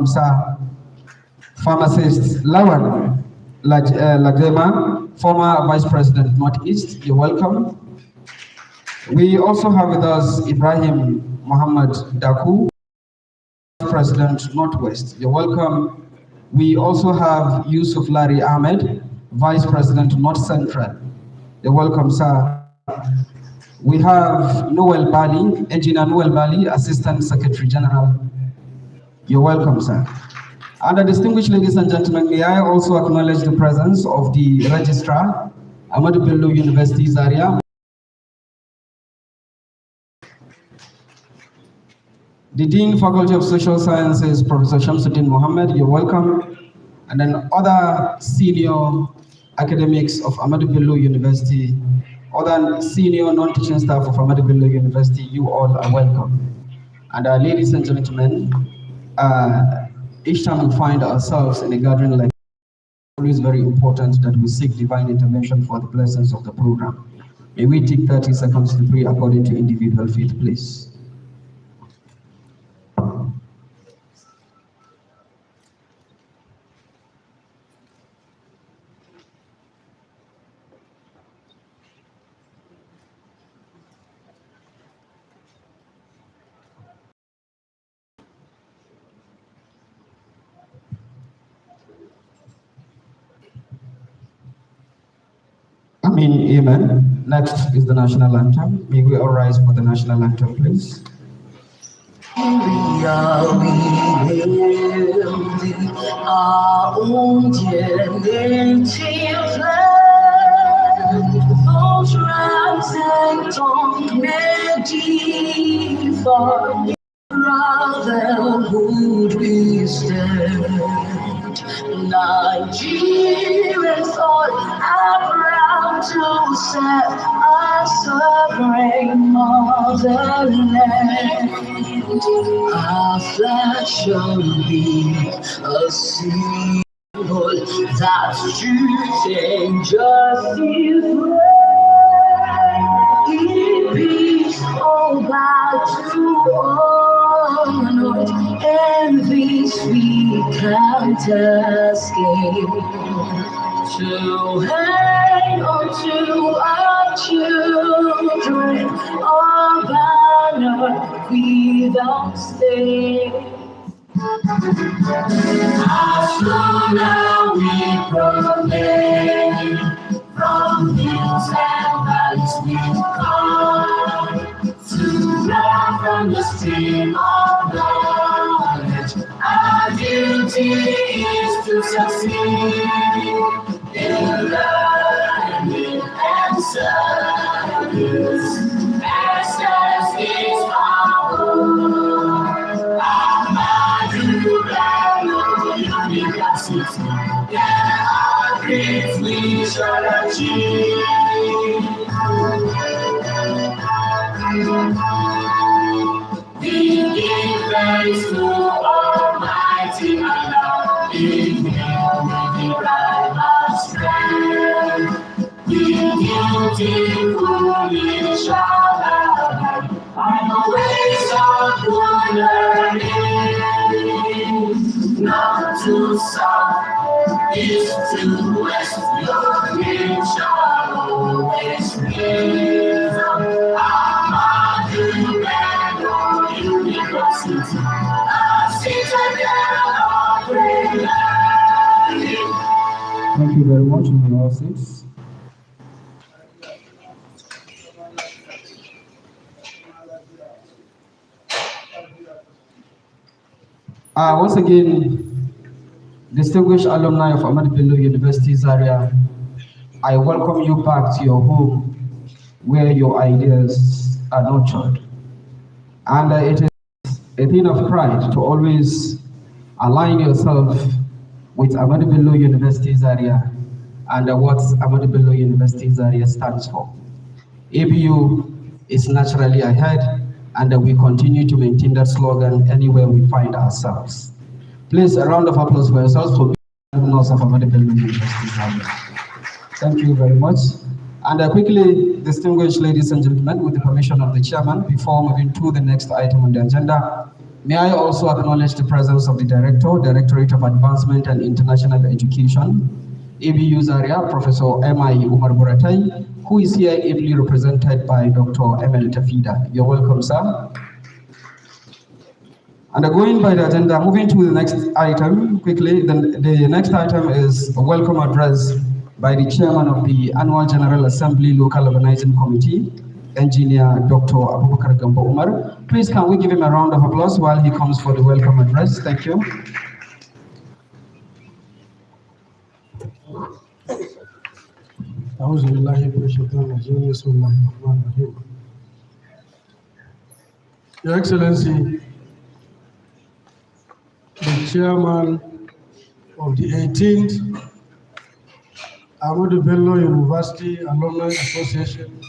Sir Pharmacist Lawan Lagema, former Vice President Northeast, you're welcome. We also have with us Ibrahim Muhammad Daku, President Northwest, you're welcome. We also have Yusuf Lari Ahmed, Vice President North Central, you're welcome, sir. We have Noel Bali, Engineer Noel Bali, Assistant Secretary General, you're welcome, sir. And distinguished ladies and gentlemen, may I also acknowledge the presence of the Registrar, Ahmadu Bello University, Zaria, the Dean, Faculty of Social Sciences, Professor Shamsuddin Mohammed, you're welcome, and then other senior academics of Ahmadu Bello University, other senior non-teaching staff of Ahmadu Bello University, you all are welcome. And ladies and gentlemen, each time we find ourselves in a gathering like this, it is very important that we seek divine intervention for the blessings of the program. May we take 30 seconds to pray according to individual faith, please. Amen. Next is the national anthem. May we all rise for the national anthem, please. We are rebuilding our own native land. Those rams and on medieval brotherhood we stand. Nigerians all are proud to serve our sovereign motherland. Our flag shall be a symbol that truth and justice reign. Give peace, oh God, to honor, and this we can't escape. To hang on to our children, our banner without stain. As long as we proclaim, from hills and valleys we come, to learn from the stream of knowledge. Our duty is to succeed in learning and service. Access is power. Ahmadu Bello University. Yeah, our dreams we shall achieve. We give thanks to Almighty Allah. In Him we derive our strength. We beautifully shall abide by the ways of good learning. North to south, east to west, your name shall always reign. Ahmadu Bello University, a citadel of great learning. Thank you very much, my all six. Once again, distinguished alumni of Ahmadu Bello University, Zaria, I welcome you back to your home where your ideas are nurtured. And it is a thing of pride to always align yourself with Ahmadu Bello University, Zaria, and what Ahmadu Bello University, Zaria stands for. ABU is naturally ahead, and we continue to maintain that slogan anywhere we find ourselves. Please, a round of applause for yourselves for being alumni of Ahmadu Bello University, Zaria. Thank you very much. And quickly, distinguished ladies and gentlemen, with the permission of the chairman, before moving to the next item on the agenda, May I also acknowledge the presence of the Director, Directorate of Advancement and International Education, ABU Zaria, Professor M.I. Umar Buratai, who is here ably represented by Dr. M.L. Tafida. You're welcome, sir. And going by the agenda, moving to the next item quickly, the next item is a welcome address by the Chairman of the Annual General Assembly Local Organizing Committee, Engineer Dr. Abubakar Gambo Umar. Please can we give him a round of applause while he comes for the welcome address? Thank you. Your Excellency, the Chairman of the 18th Ahmadu Bello University Alumni Association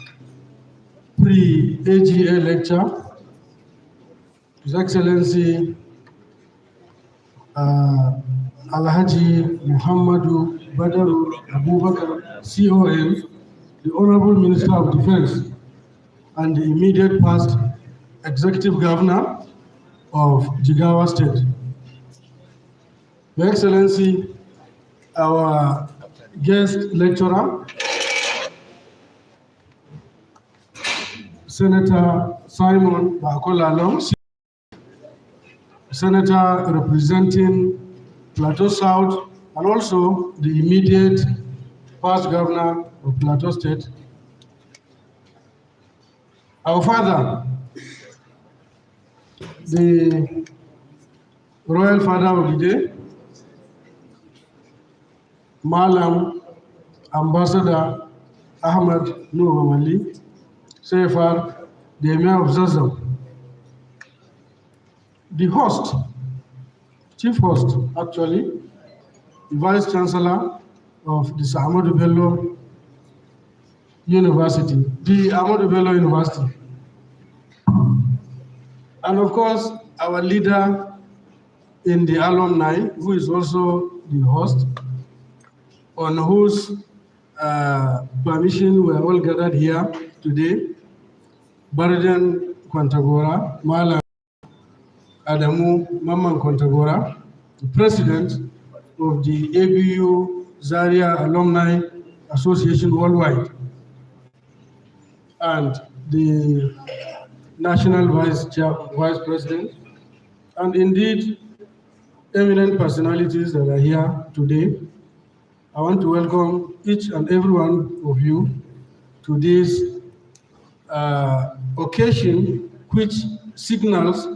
pre-AGA Lecture, His Excellency Alhaji Muhammadu BADARU ABUBAKAR, CON, the Honourable Minister of Defence and the immediate past Executive Governor of Jigawa State. Your Excellency, our guest lecturer, Senator Simon BAKO LALONG, Senator representing Plateau South, and also the immediate past governor of Plateau State. Our father, the royal father of the day, Malam Ambassador Ahmad Bello, CFR, the Emir of Zazzau. The host, chief host actually, the Vice Chancellor of the Ahmadu Bello University, the Ahmadu Bello University. And of course, our leader in the alumni, who is also the host, on whose permission we are all gathered here today, Barajan Kwantagora, Malam Adamu Mamman Kwantagora, the president of the ABU Zaria Alumni Association Worldwide, and the national vice president, and indeed eminent personalities that are here today. I want to welcome each and every one of you to this occasion, which signals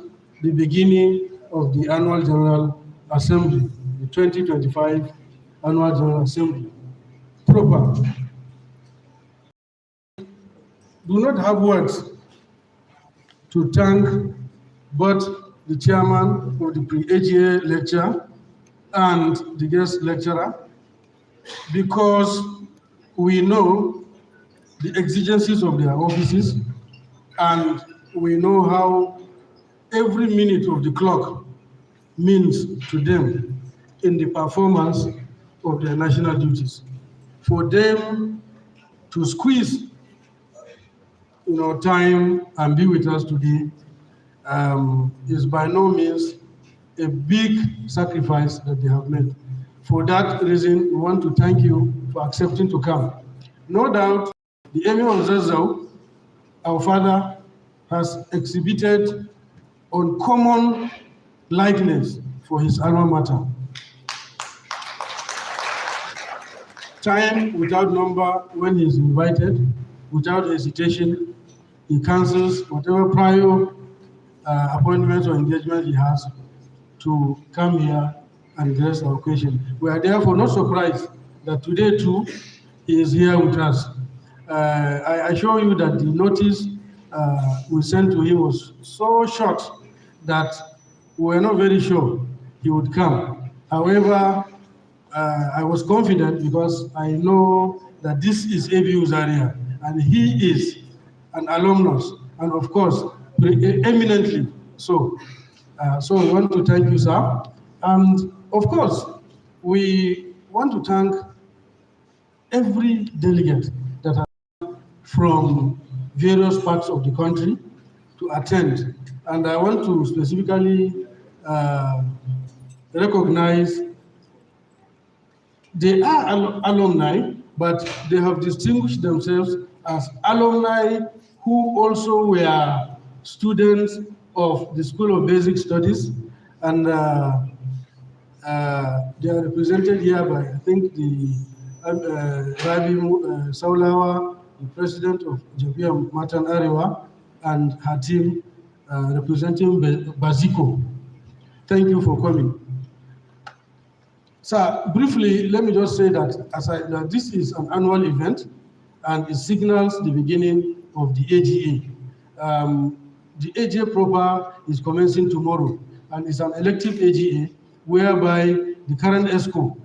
the beginning of the Annual General Assembly, the 2025 Annual General Assembly proper. Do not have words to thank but the chairman of the pre-AGA lecture and the guest lecturer, because we know the exigencies of their offices and we know how every minute of the clock means to them in the performance of their national duties. For them to squeeze time and be with us today is by no means a big sacrifice that they have made. For that reason, we want to thank you for accepting to come. No doubt, the Emir of Zazzau, our father, has exhibited uncommon likeness for his alma mater. Time without number, when he is invited, without hesitation, he cancels whatever prior appointments or engagements he has to come here and address our question. We are therefore not surprised that today too, he is here with us. I assure you that the notice we sent to him was so short that we were not very sure he would come. However, I was confident because I know that this is ABU Zaria and he is an alumnus, and of course, eminently so. So we want to thank you, sir. And of course, we want to thank every delegate that has from various parts of the country to attend And I want to specifically recognize they are alumni, but they have distinguished themselves as alumni who also were students of the School of Basic Studies, and they are represented here by, I think, the Rabi Saulawa, the president of Jabia Matan Arewa, and her team representing Baziko. Thank you for coming. So briefly, let me just say that this is an annual event, and it signals the beginning of the AGA. The AGA proper is commencing tomorrow, and it's an elective AGA whereby the current ESCO,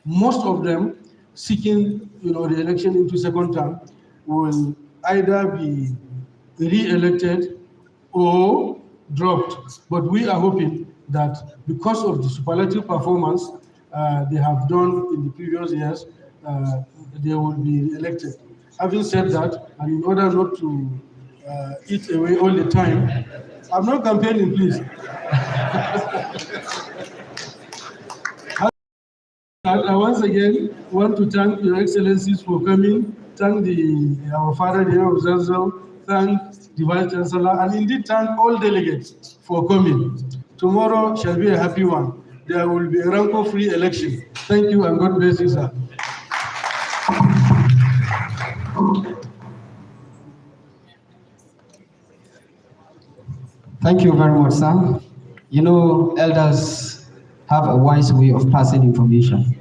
most of them seeking the election into second term, will either be re-elected or dropped. But we are hoping that because of the superlative performance they have done in the previous years, they will be elected. Having said that, and in order not to eat away all the time, I'm not campaigning, please. I once again want to thank Your Excellencies for coming, thank our father, the Mayor of Zanzibar, thank the Vice Chancellor, and indeed thank all delegates for coming. Tomorrow shall be a happy one. There will be a rancor-free election. Thank you, and God bless you, sir. Thank you very much, sir. Elders have a wise way of passing information.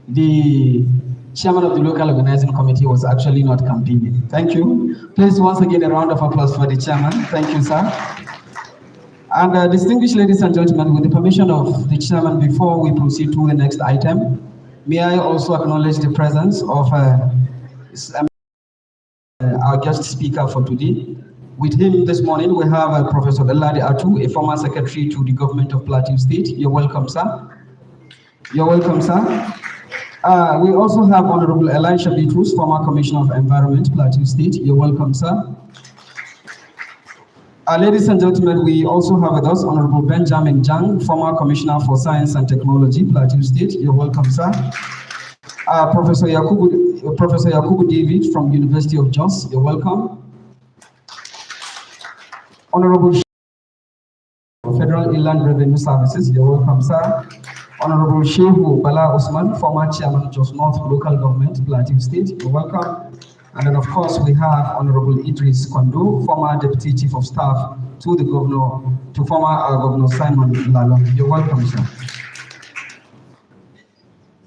The chairman of the local organizing committee was actually not campaigning. Thank you. Please, once again, a round of applause for the chairman. Thank you, sir. And distinguished ladies and gentlemen, with the permission of the chairman, before we proceed to the next item, may I also acknowledge the presence of our guest speaker for today. With him this morning, we have Professor BADARU, a former secretary to the government of Plateau State. You're welcome, sir. You're welcome, sir. We also have Honorable Elisha Bitrus, former Commissioner of Environment, Plateau State. You're welcome, sir. Ladies and gentlemen, we also have with us Honorable Benjamin Jang, former Commissioner for Science and Technology, Plateau State. You're welcome, sir. Professor Yakubu David from University of Jos. You're welcome. Honorable Federal Inland Revenue Services. You're welcome, sir. Honorable Shehu Bala Usman, former Chairman of Jos North Local Government, Plateau State. You're welcome. And then, of course, we have Honorable Idris Kondo, former Deputy Chief of Staff to the Governor, to former Governor Simon LALONG. You're welcome, sir.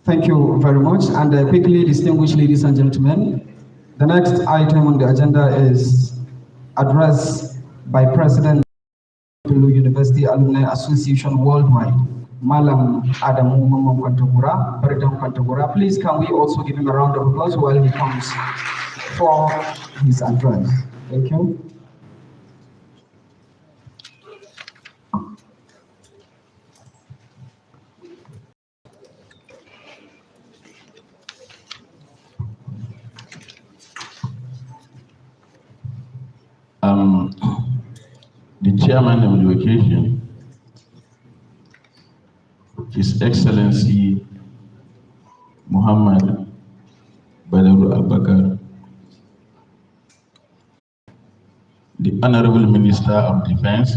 Thank you very much. And quickly, distinguished ladies and gentlemen, the next item on the agenda is address by President Bello University Alumni Association Worldwide, Malam Adamu Mamam Kwantagura, Baridam Kwantagura. Please, can we also give him a round of applause while he comes for his address? Thank you. The chairman of the occasion, His Excellency Muhammad BADARU, the Honorable Minister of Defense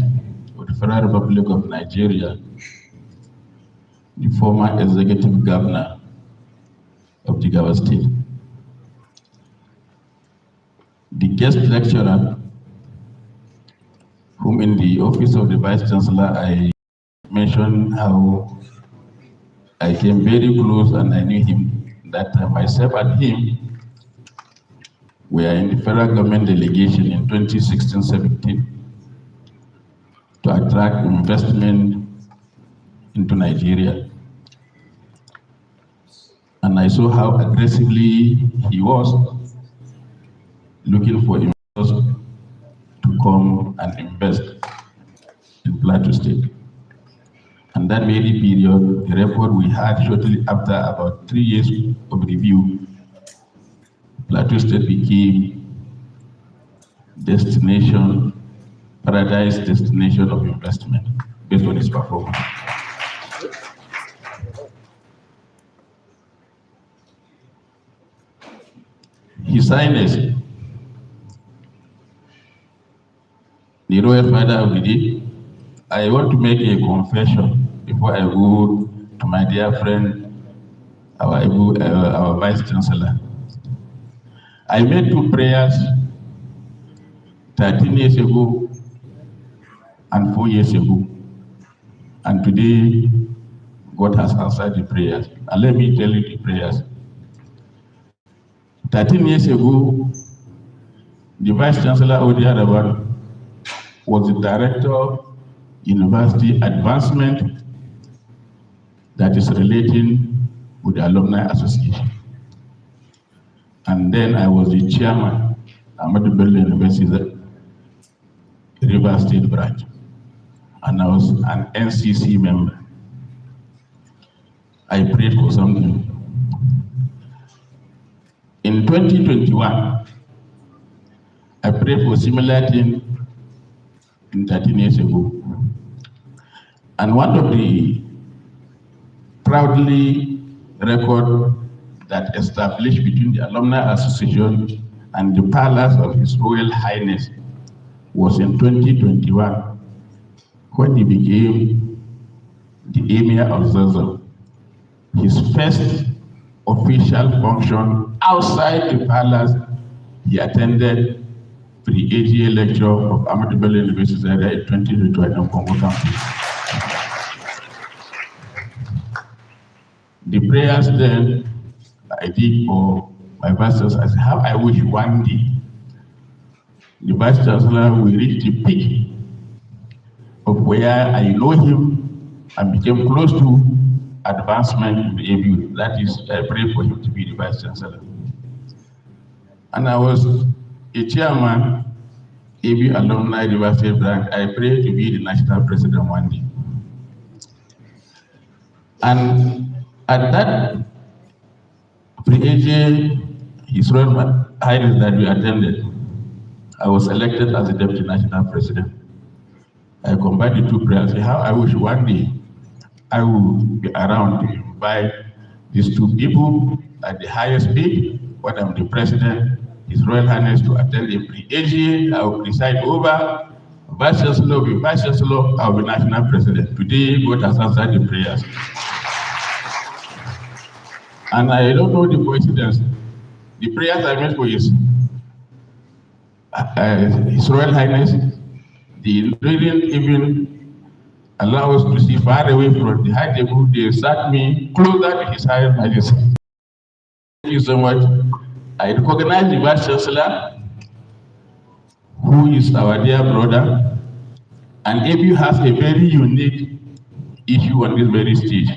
of the Federal Republic of Nigeria, the former Executive Governor of Jigawa State, the guest lecturer, whom in the office of the Vice Chancellor I mentioned how I came very close and I knew him. That time myself and him were in the federal government delegation in 2016-17 to attract investment into Nigeria. And I saw how aggressively he was looking for investors to come and invest in Plateau State. And that very period, the report we had shortly after about 3 years of review, Plateau State became destination paradise destination of investment based on his performance. His Highness, the Royal Father of the Day, I want to make a confession before I go to my dear friend, our Vice Chancellor. I made 2 prayers 13 years ago and 4 years ago. And today, God has answered the prayers. And let me tell you the prayers. 13 years ago, the Vice Chancellor Odiaraban was the Director of University Advancement that is relating with the Alumni Association. And then I was the Chairman, Ahmadu Bello University, River State Branch. And I was an NCC member. I prayed for something. In 2021, I prayed for similar thing in 13 years ago. And one of the proudly record that established between the Alumni Association and the Palace of His Royal Highness was in 2021 when he became the Emir of Zaria. His first official function outside the palace, he attended the AGA Lecture of Ahmadu Bello University Zaria in 2021 on Congo campus. The prayers then I did for my Vice Chancellor, I said, how I wish one day the Vice Chancellor will reach the peak of where I know him and became close to advancement in the ABU. That is, I pray for him to be the Vice Chancellor. And I was a chairman, ABU Alumni University Branch. I pray to be the national president one day. And at that pre-AGA, His Royal Highness that we attended, I was elected as the deputy national president. I combined the 2 prayers. How I wish one day I will be around to invite these 2 people at the highest peak, when I'm the president, His Royal Highness to attend the pre-AGA. I will preside over. Vice Chancellor will be Vice Chancellor, I will be national president. Today, God has answered the prayers. And I don't know the coincidence. The prayers I made for His Royal Highness, they didn't even allow us to see far away from the high table. They sat me closer to His Highness. Thank you so much. I recognize the Vice Chancellor, who is our dear brother, and ABU has a very unique issue on this very stage.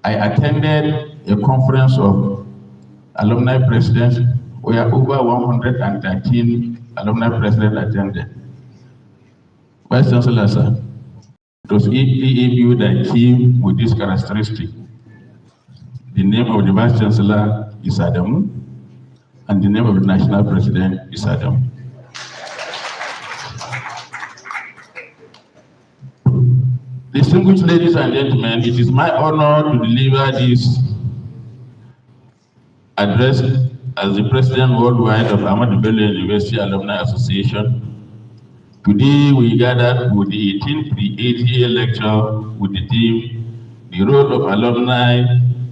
I attended a conference of alumni presidents where over 113 alumni presidents attended. Vice Chancellor, sir, it was ABU that came with this characteristic. The name of the Vice Chancellor is Adamu, and the name of the national president is Adamu. Distinguished ladies and gentlemen, it is my honor to deliver this address as the President Worldwide of Ahmadu Bello University Alumni Association. Today we gathered with the 18th AGA lecture with the theme, the role of alumni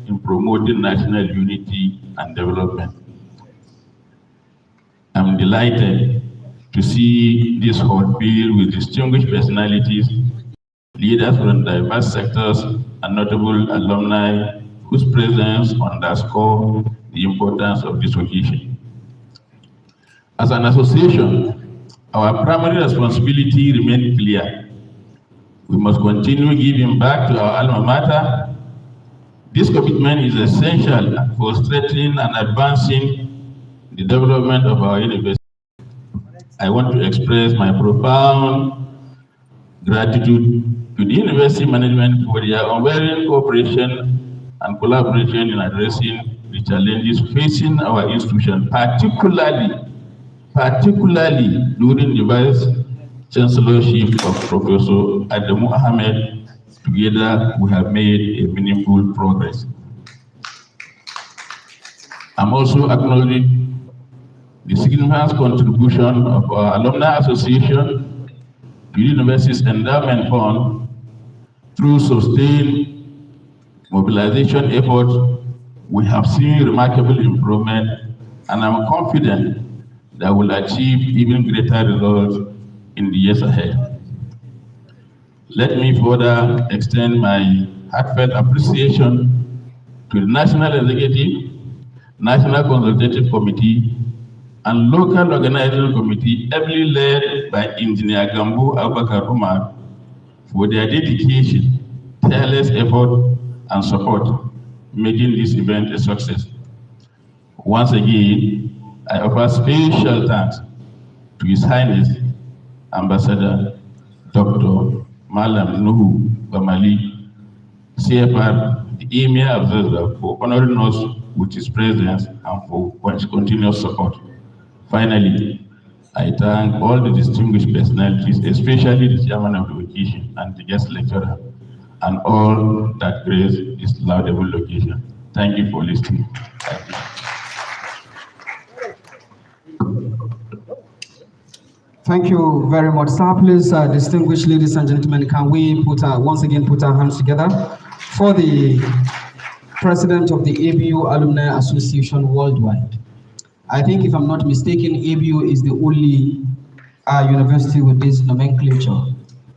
in promoting national unity and development. I'm delighted to see this hall filled with distinguished personalities, leaders from diverse sectors, and notable alumni whose presence underscore the importance of this occasion. As an association, our primary responsibility remains clear. We must continue giving back to our alma mater. This commitment is essential for strengthening and advancing the development of our university. I want to express my profound gratitude to the university management for their unwavering cooperation and collaboration in addressing the challenges facing our institution, particularly during the Vice chancellorship of Professor Adamu Ahmed, together we have made a meaningful progress. I'm also acknowledging the significant contribution of our Alumni Association to the University's Endowment Fund through sustained mobilization efforts. We have seen remarkable improvement, and I'm confident that we'll achieve even greater results in the years ahead. Let me further extend my heartfelt appreciation to the National Executive, National Consultative Committee, and local organizing committee, ably led by Engineer Gambo ABUBAKAR for their dedication, tireless effort, and support, making this event a success. Once again, I offer special thanks to His Highness Ambassador Dr. Malam Nuhu Bamali, CFR, the Emir of Zaria, for honoring us with his presence and for his continuous support. Finally, I thank all the distinguished personalities, especially the chairman of the occasion and the guest lecturer, and all that grace this laudable occasion. Thank you for listening. Thank you. Thank you very much, sir. Please, distinguished ladies and gentlemen, can we once again put our hands together for the president of the ABU Alumni Association Worldwide. I think, if I'm not mistaken, ABU is the only university with this nomenclature,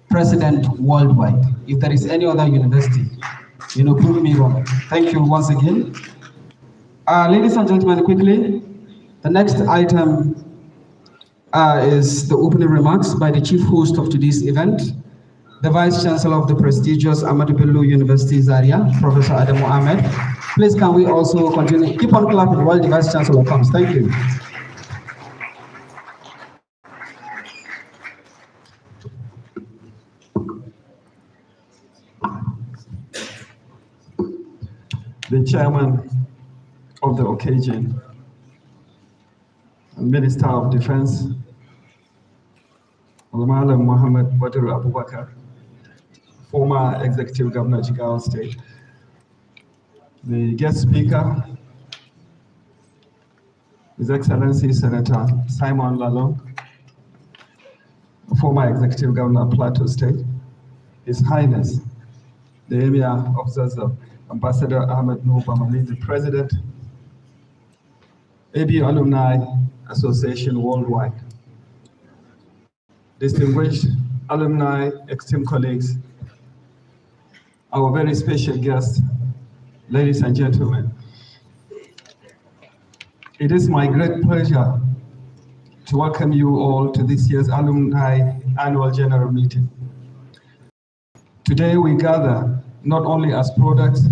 president worldwide. If there is any other university, prove me wrong. Thank you once again. Ladies and gentlemen, quickly, the next item is the opening remarks by the chief host of today's event, the Vice Chancellor of the prestigious Ahmadu Bello University, Zaria, Professor Adamu Ahmed. Please, can we also continue? Keep on clapping while the Vice Chancellor comes. Thank you. The chairman of the occasion, Minister of Defense, Malam BADARU ABUBAKAR, former Executive Governor, Jigawa State. The guest speaker, His Excellency Senator Simon LALONG, former Executive Governor of PLATEAU State. His Highness, the Emir of Zaria, Ambassador Ahmadu Bello, the President, ABU Alumni Association Worldwide. Distinguished alumni, esteemed colleagues, our very special guests, ladies and gentlemen. It is my great pleasure to welcome you all to this year's Alumni Annual General Meeting. Today we gather not only as products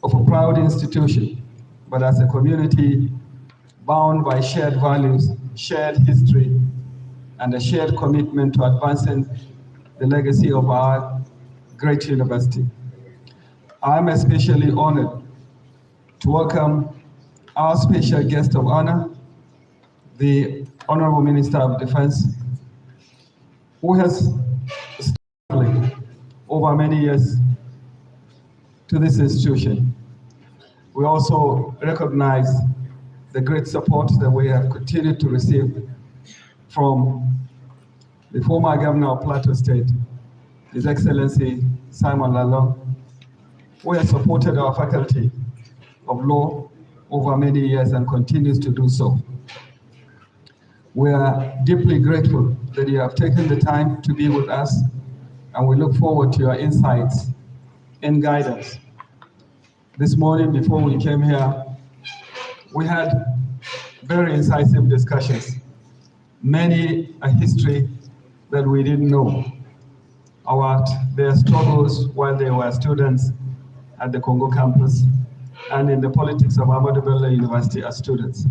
of a proud institution, but as a community bound by shared values, shared history, and a shared commitment to advancing the legacy of our great university. I am especially honored to welcome our special guest of honor, the Honorable Minister of Defense, who has studied over many years to this institution. We also recognize the great support that we have continued to receive from the former Governor of PLATEAU State, His Excellency Simon LALONG, who has supported our faculty of law over many years and continues to do so. We are deeply grateful that you have taken the time to be with us, and we look forward to your insights and guidance. This morning, before we came here, we had very incisive discussions, many a history that we didn't know about their struggles while they were students at the Congo campus and in the politics of Ahmadu Bello University as students.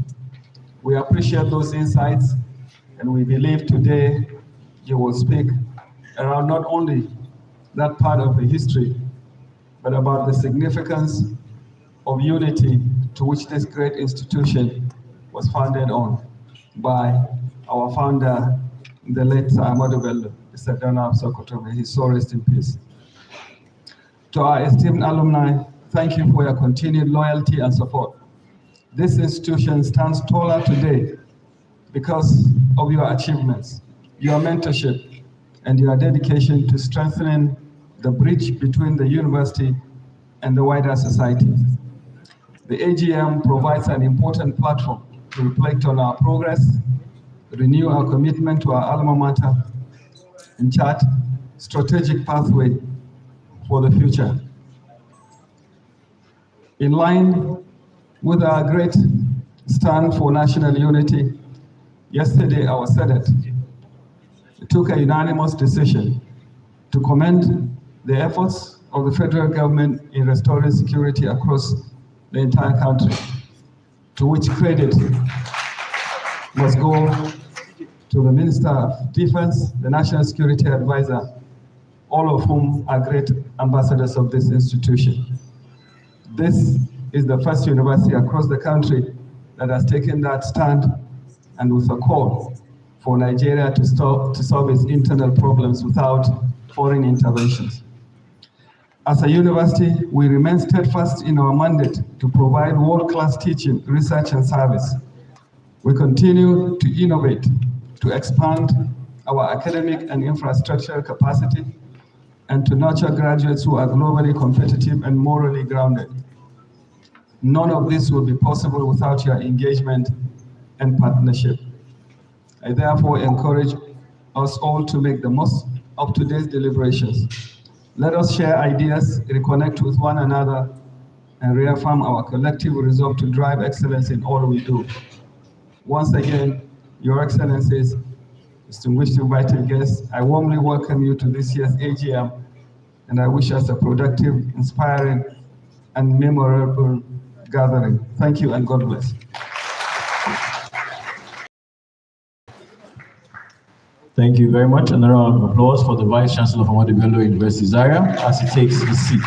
We appreciate those insights, and we believe today you will speak around not only that part of the history, but about the significance of unity to which this great institution was founded on by our founder, the late Ahmadu Bello, the Sadana of Sokoto. May his soul rest in peace. To our esteemed alumni, thank you for your continued loyalty and support. This institution stands taller today because of your achievements, your mentorship, and your dedication to strengthening the bridge between the university and the wider society. The AGM provides an important platform to reflect on our progress, renew our commitment to our alma mater, and chart strategic pathway for the future. In line with our great stand for national unity, yesterday our Senate took a unanimous decision to commend the efforts of the federal government in restoring security across the entire country, to which credit must go to the Minister of Defense, the National Security Advisor, all of whom are great ambassadors of this institution. This is the first university across the country that has taken that stand, and with a call for Nigeria to solve its internal problems without foreign interventions. As a university, we remain steadfast in our mandate to provide world-class teaching, research, and service. We continue to innovate, to expand our academic and infrastructure capacity, and to nurture graduates who are globally competitive and morally grounded. None of this would be possible without your engagement and partnership. I therefore encourage us all to make the most of today's deliberations. Let us share ideas, reconnect with one another, and reaffirm our collective resolve to drive excellence in all we do. Once again, Your Excellencies, distinguished invited guests, I warmly welcome you to this year's AGM, and I wish us a productive, inspiring, and memorable gathering. Thank you and God bless. Thank you very much. Another round of applause for the Vice Chancellor of Ahmadu Bello University Zaria as he takes his seat.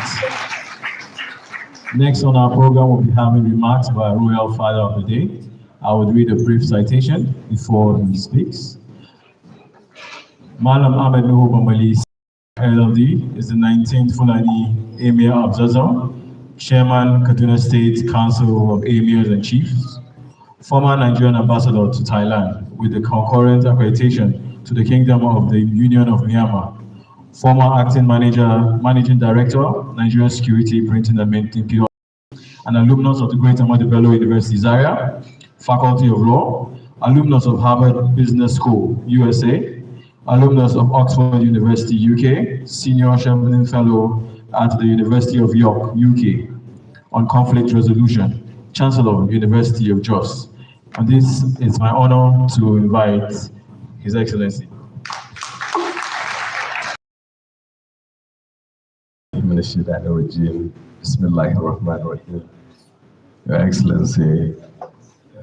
Next on our program, we'll be having remarks by our Royal Father of the Day. I would read a brief citation before he speaks. Malam Ahmed Nuhu Bambali, LLD, is the 19th Fulani Emir of Zazzau, Chairman, Kaduna State Council of Emirs and Chiefs, former Nigerian ambassador to Thailand with the concurrent accreditation to the Kingdom of the Union of Myanmar, former acting managing director, Nigerian Security Printing and Minting PO, an alumnus of the Great Ahmadu Bello University Zaria, Faculty of Law, alumnus of Harvard Business School, USA, alumnus of Oxford University, UK, senior Chamberlain Fellow at the University of York, UK, on conflict resolution, Chancellor, University of Jos. And this is my honor to invite His Excellency. Bismillahirrahmanirrahim. Your Excellency,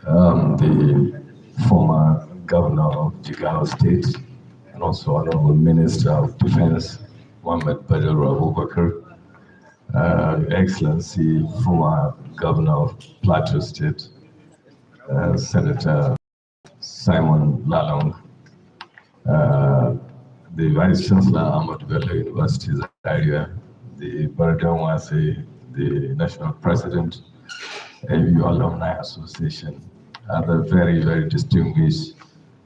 the former Governor of Jigawa State and also Honorable Minister of Defense, BADARU ABUBAKAR, Your Excellency, former Governor of PLATEAU State, Senator Simon LALONG, the Vice Chancellor Ahmadu Bello University Zaria, the BADARU, the National President, ABU Alumni Association, other very, very distinguished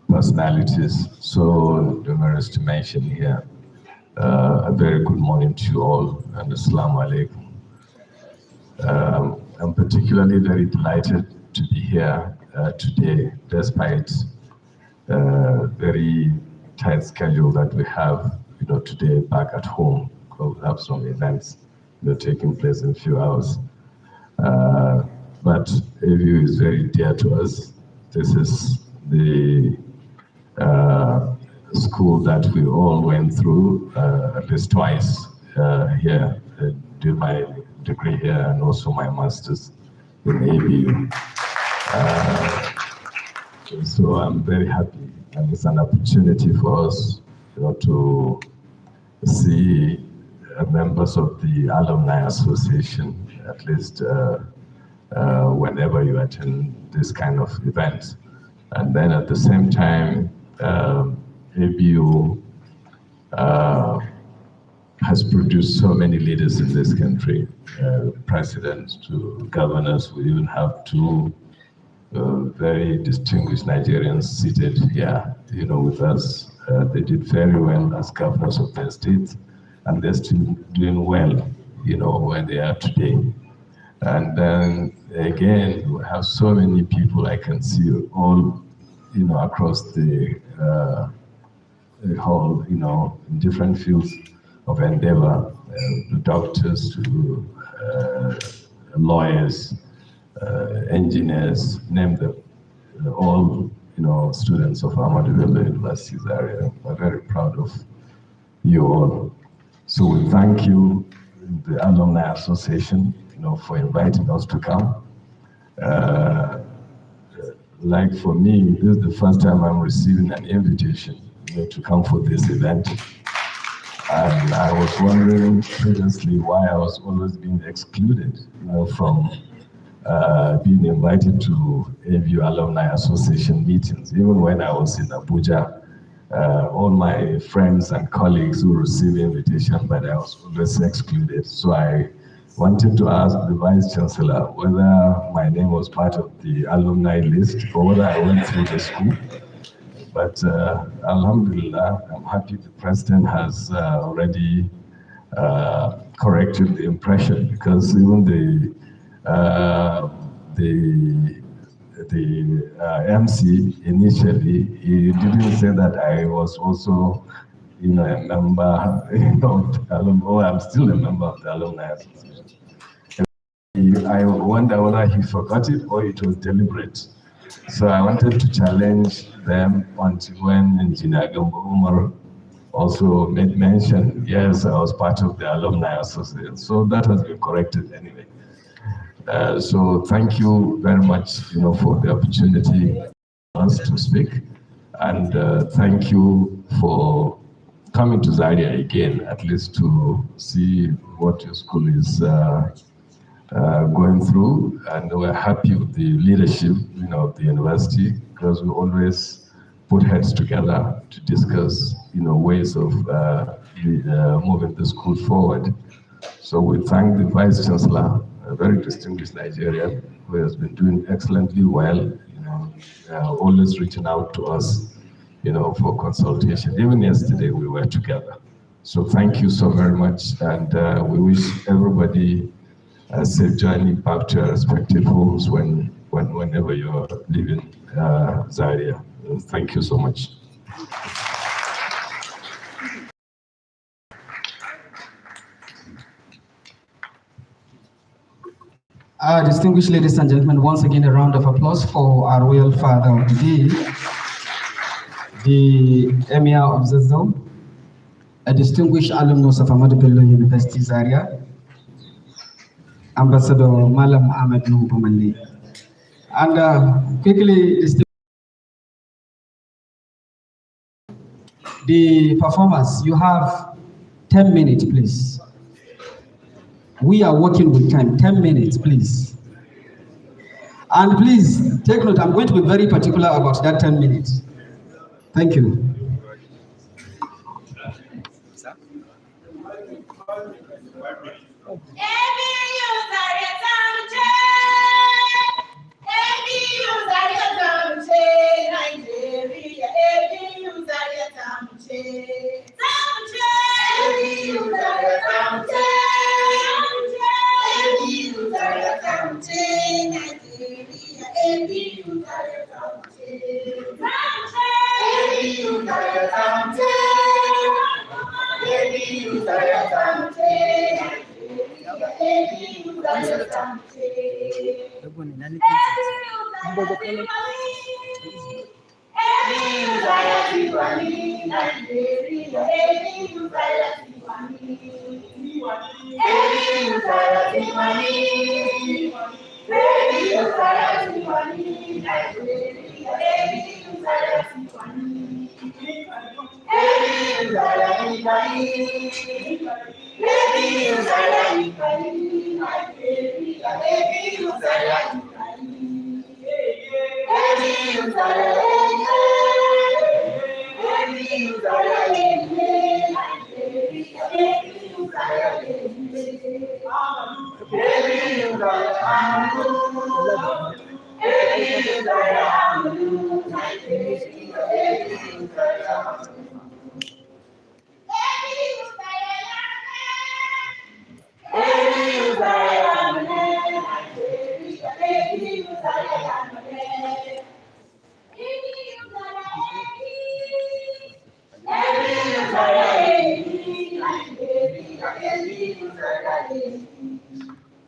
personalities, so numerous to mention here. A very good morning to you all, and Assalamu alaikum. I'm particularly very delighted to be here today, despite very tight schedule that we have, today back at home. We have some events taking place in a few hours. But ABU is very dear to us. This is the school that we all went through at least twice here. Did my degree here and also my master's in ABU. So I'm very happy, and it's an opportunity for us, to see members of the Alumni Association, at least whenever you attend this kind of event. And then at the same time, ABU has produced so many leaders in this country, presidents to governors. We even have two very distinguished Nigerians seated here, with us. They did very well as governors of their states, and they're still doing well, where they are today. And then again, we have so many people I can see all, across the whole, in different fields of endeavor, doctors to lawyers, engineers, name them, all, students of Ahmadu Bello University Zaria. We're very proud of you all. So we thank you, the Alumni Association, for inviting us to come. Like for me, this is the first time I'm receiving an invitation, to come for this event. And I was wondering previously why I was always being excluded, from being invited to ABU Alumni Association meetings. Even when I was in Abuja, all my friends and colleagues who received invitation, but I was always excluded. So I wanted to ask the Vice Chancellor whether my name was part of the alumni list or whether I went through the school. But Alhamdulillah, I'm happy the President has already corrected the impression, because even the MC initially, he didn't say that I was also, a member of the alumni, or I'm still a member of the Alumni Association. I wonder whether he forgot it or it was deliberate. So I wanted to challenge them until when Engineer Gambo Umar also made mention, yes, I was part of the Alumni Association. So that has been corrected anyway. So thank you very much, for the opportunity us to speak. And thank you for coming to Zaria again, at least to see what your school is going through. And we're happy with the leadership, of the university, because we always put heads together to discuss, ways of moving the school forward. So we thank the Vice Chancellor, a very distinguished Nigerian, who has been doing excellently well, always reaching out to us, for consultation. Even yesterday we were together. So thank you so very much, and we wish everybody a safe journey back to your respective homes whenever you're leaving Zaria. Thank you so much. Distinguished ladies and gentlemen, once again a round of applause for our royal father of the day, the Emir of Zazzau, a distinguished alumnus of Ahmadu Bello University Zaria, Ambassador Malam Ahmadu Bello. And quickly, the performers, you have 10 minutes, please. We are working with time, 10 minutes, please. And please, take note, I'm going to be very particular about that 10 minutes. Thank you.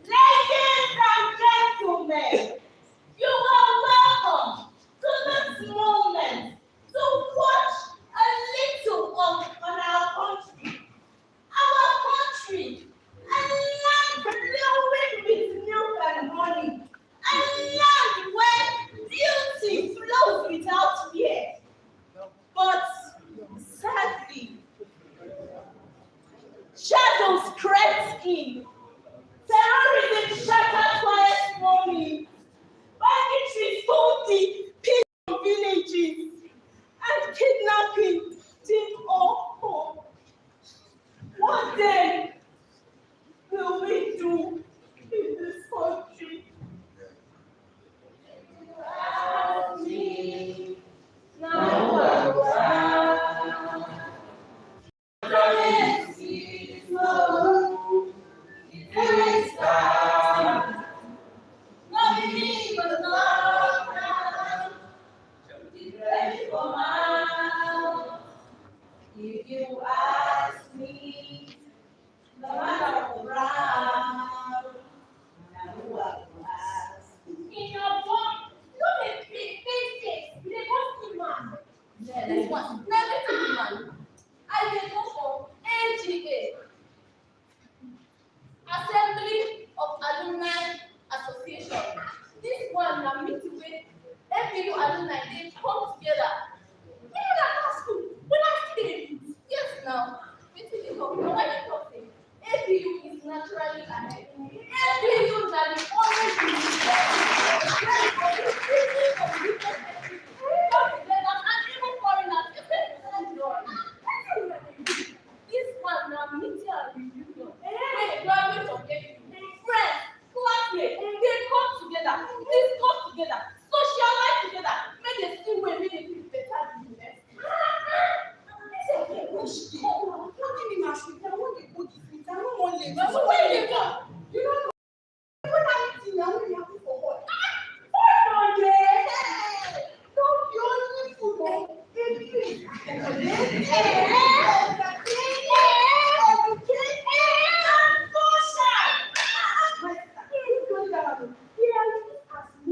Ladies and gentlemen, you are welcome to this moment to watch a little of on our country. Our country, a land flowing with milk and honey, a land where beauty flows without fear. But sadly, shadows crept in. Terrorism shattered quiet morning. Banditry stole the peace of villages. And kidnapping took all hope. What then will we do in this country? Ask me, now if you ask me, no matter around, now who I will ask. In your book, look at big faces. They go see man. This one, never see man. I will go for AGA, Assembly of Alumni Association. This one na meeting with ABU alumni. They come together. You know that school. When I see them, yes now. Meeting they come. Now why they talk say ABU is naturally ahead. ABU na the always this one now meeting and reunion. Hey, graduates of ABU, friends, classmates, they come together, discuss together, socialize together, make a see way, make a feel better than the next. You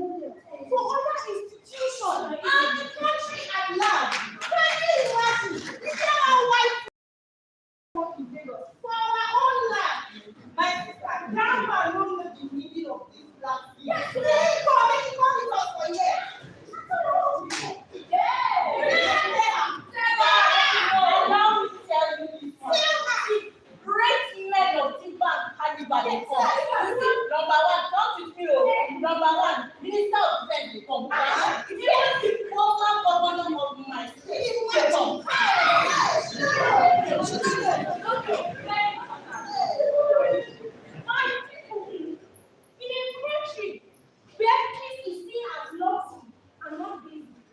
know for other institutions and the country at large, can you imagine? Is there a white for our own land? My sister, grandma don't know the meaning of this black. Yes, they come with us for years. Allow me to tell you this. Great men of the bank caliber they come. Number one, come with me. Number one, Minister of Defense they come. Even the former governor of my state they come. My people, in a country where peace is seen as luxury and not business,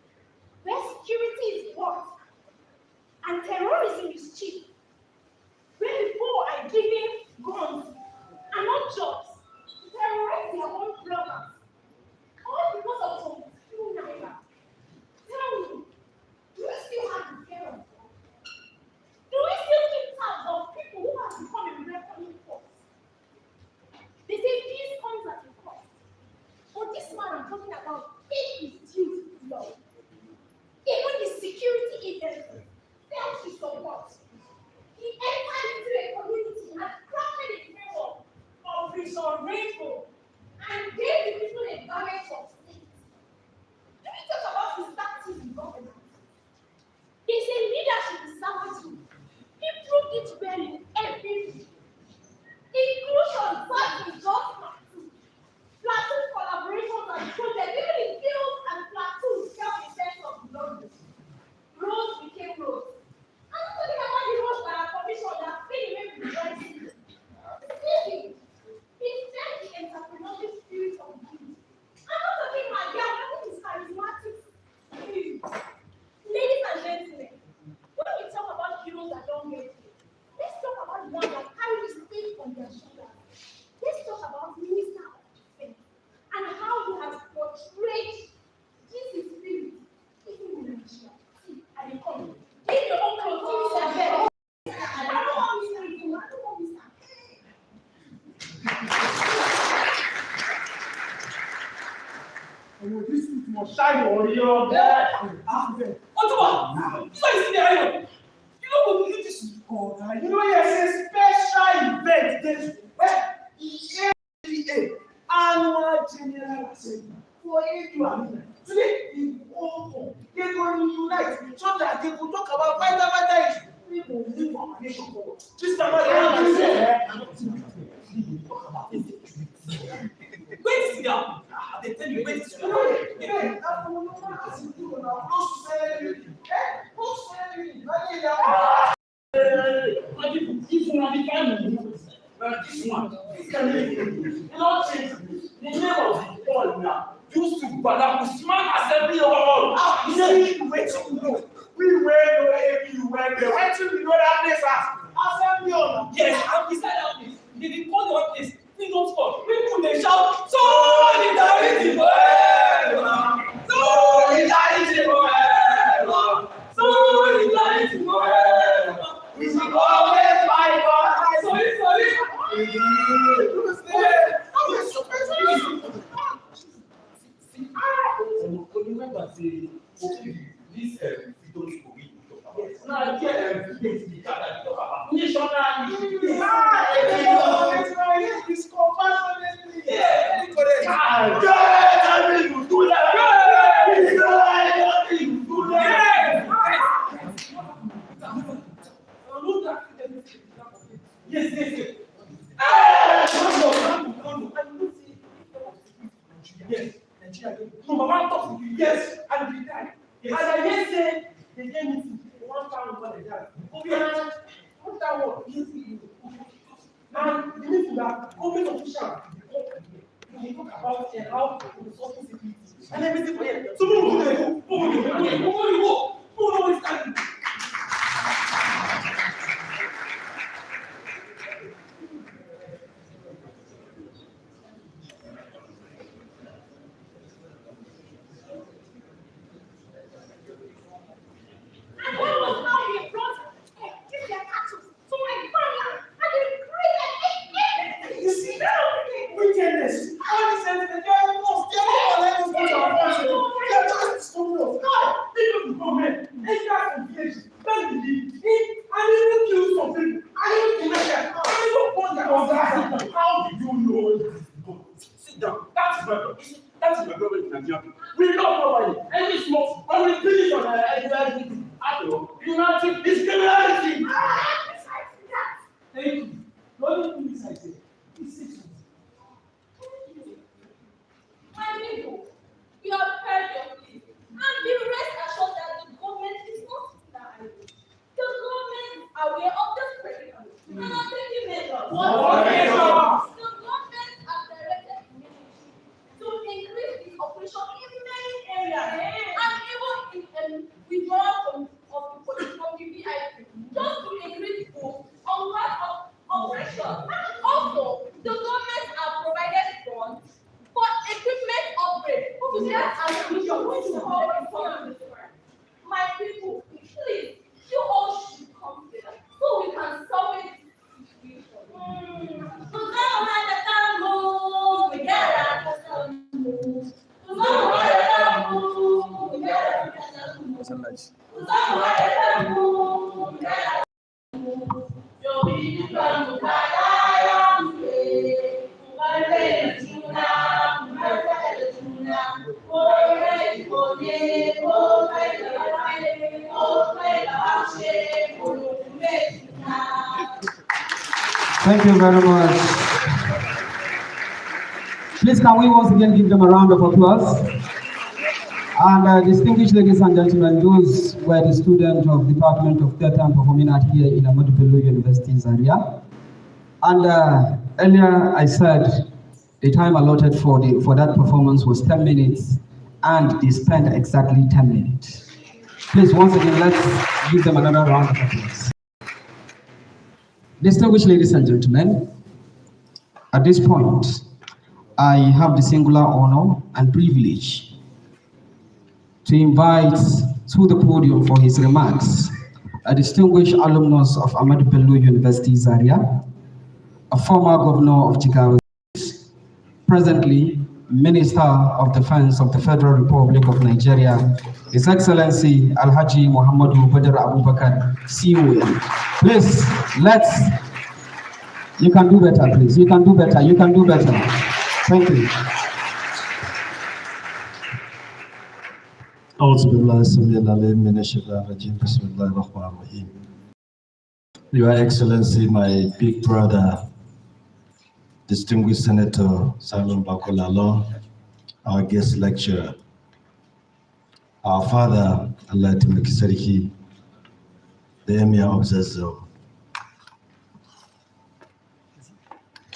where security is worth and terrorism is cheap, where the poor are given guns and not jobs to terrorize their own brothers, all because of some few naira. Tell me, do we still have the fear of God? Do we still keep tabs of people who have become a reckoning force? They say peace comes at a cost. But this man I'm talking about, peace is due to love. Even the security agencies felt his support. He entered into a community and crafted a framework of Rainbow and gave the people a balance of state. Do we talk about his tactics in governance? They say leadership is servitude. He proved it well in everything. Inclusion, such is just platoon collaborations and projects, even in fields and platoons felt a sense of belonging. Roads became roads. I'm not talking about the roads by a commission that feel maybe the right city. He said the entrepreneurial must shine on your bed. Otuba, so you see there, you know what you this God, you know yes, a special event this AGA Annual General Assembly for ABUBAKAR. Today, the whole they're going to unite so that they will talk about vital issues. People will move our nation forward. This time around, wait to sit down. They tell you wait to sit down. This one, not change the name of the ball now. Used to BADARU smart assembly of all. You see, wait till you know. We went to ABU, went there. Wait till you know that place as assembly of. Yes, and beside that place, they did call the one place. We don't fall. People they shout, solidarity forever, solidarity forever, solidarity forever. We should always fight for. Sorry. Remember, say, this freedom school we talk about. Yes. Now, here, the talk about national unity. This compassion. Yeah, correct. I mean, you do that. Yes. Yes. No, Mama talk to you, yes, and we die. Yes. And I just say, they gave me 1,000 for the dad. What that was, and the meeting that government officials, they talk about how resources security and everything for them. So, who is standing? We don't provide any smoke, but we build it on everything. After all, unity is criminality. Thank you. What do you think I say? It's 6 months. My people, we have heard your plea, and be rest assured that the government is not sitting idle. The government are aware of the predicament and are taking measures. What measures? The government have directed the military to increase its operation in many areas, and even in withdrawal of the police from the VIP, just to increase both on part of operations. Also, the government have provided funds for equipment upgrade to get ammunition which will help inform the world. My people, please, you all should come together so we can solve it. Thank you very much. Please, can we once again give them a round of applause? And distinguished ladies and gentlemen, those were the students of Department of Theatre and Performing Art here in Ahmadu Bello University, Zaria. And earlier I said the time allotted for that performance was 10 minutes, and they spent exactly 10 minutes. Please, once again, let's give them another round of applause. Distinguished ladies and gentlemen, at this point, I have the singular honor and privilege to invite to the podium for his remarks a distinguished alumnus of Ahmadu Bello University, Zaria, a former governor of Jigawa, presently Minister of Defense of the Federal Republic of Nigeria, His Excellency Alhaji Muhammadu BADARU ABUBAKAR, CON. Please, you can do better, please. You can do better. You can do better. Thank you. Your Excellency, my big brother, distinguished Senator Simon BAKO LALONG, our guest lecturer, our father, Allah Timikisariki, the Emir of Zazzau,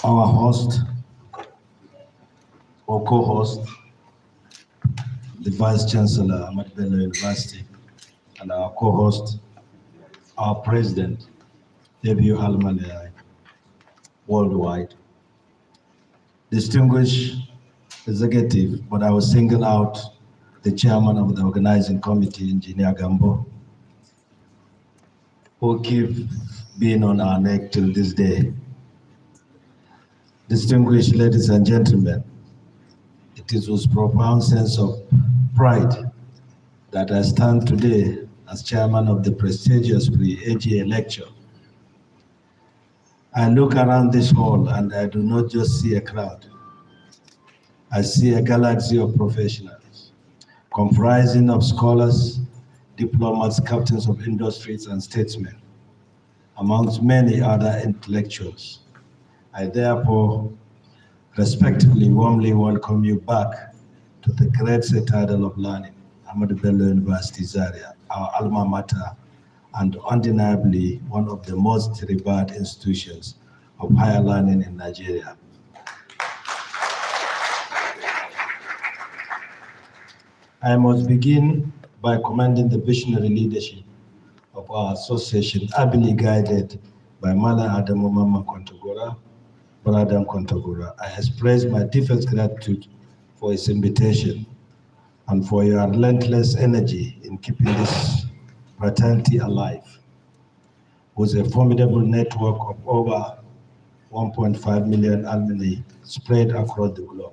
our host or co-host, the Vice Chancellor, Ahmadu Bello University, and our co-host, our President, Alumni worldwide, distinguished executive, but I will single out the chairman of the organizing committee, Engineer Gambo, who keep being on our neck till this day. Distinguished ladies and gentlemen, it is with profound sense of pride that I stand today as chairman of the prestigious AGA Lecture. I look around this hall and I do not just see a crowd. I see a galaxy of professionals, comprising of scholars, diplomats, captains of industries, and statesmen, amongst many other intellectuals. I therefore respectfully, warmly welcome you back to the great citadel of learning, Ahmadu Bello University, Zaria, our alma mater, and undeniably one of the most revered institutions of higher learning in Nigeria. I must begin by commending the visionary leadership of our association, ably guided by Mala Adamu Mama Kontagora, Brother Kontagora. I express my deepest gratitude for his invitation and for your relentless energy in keeping this fraternity alive, with a formidable network of over 1.5 million alumni spread across the globe.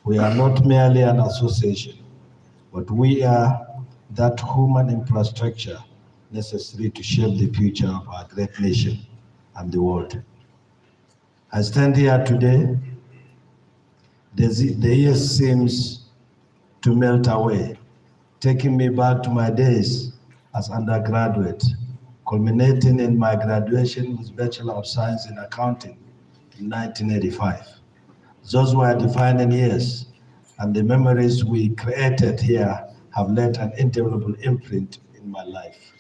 We are not merely an association, but we are that human infrastructure necessary to shape the future of our great nation and the world. I stand here today, the year seems to melt away, taking me back to my days as undergraduate, culminating in my graduation with Bachelor of Science in Accounting in 1985. Those were defining years, and the memories we created here have left an indelible imprint in my life.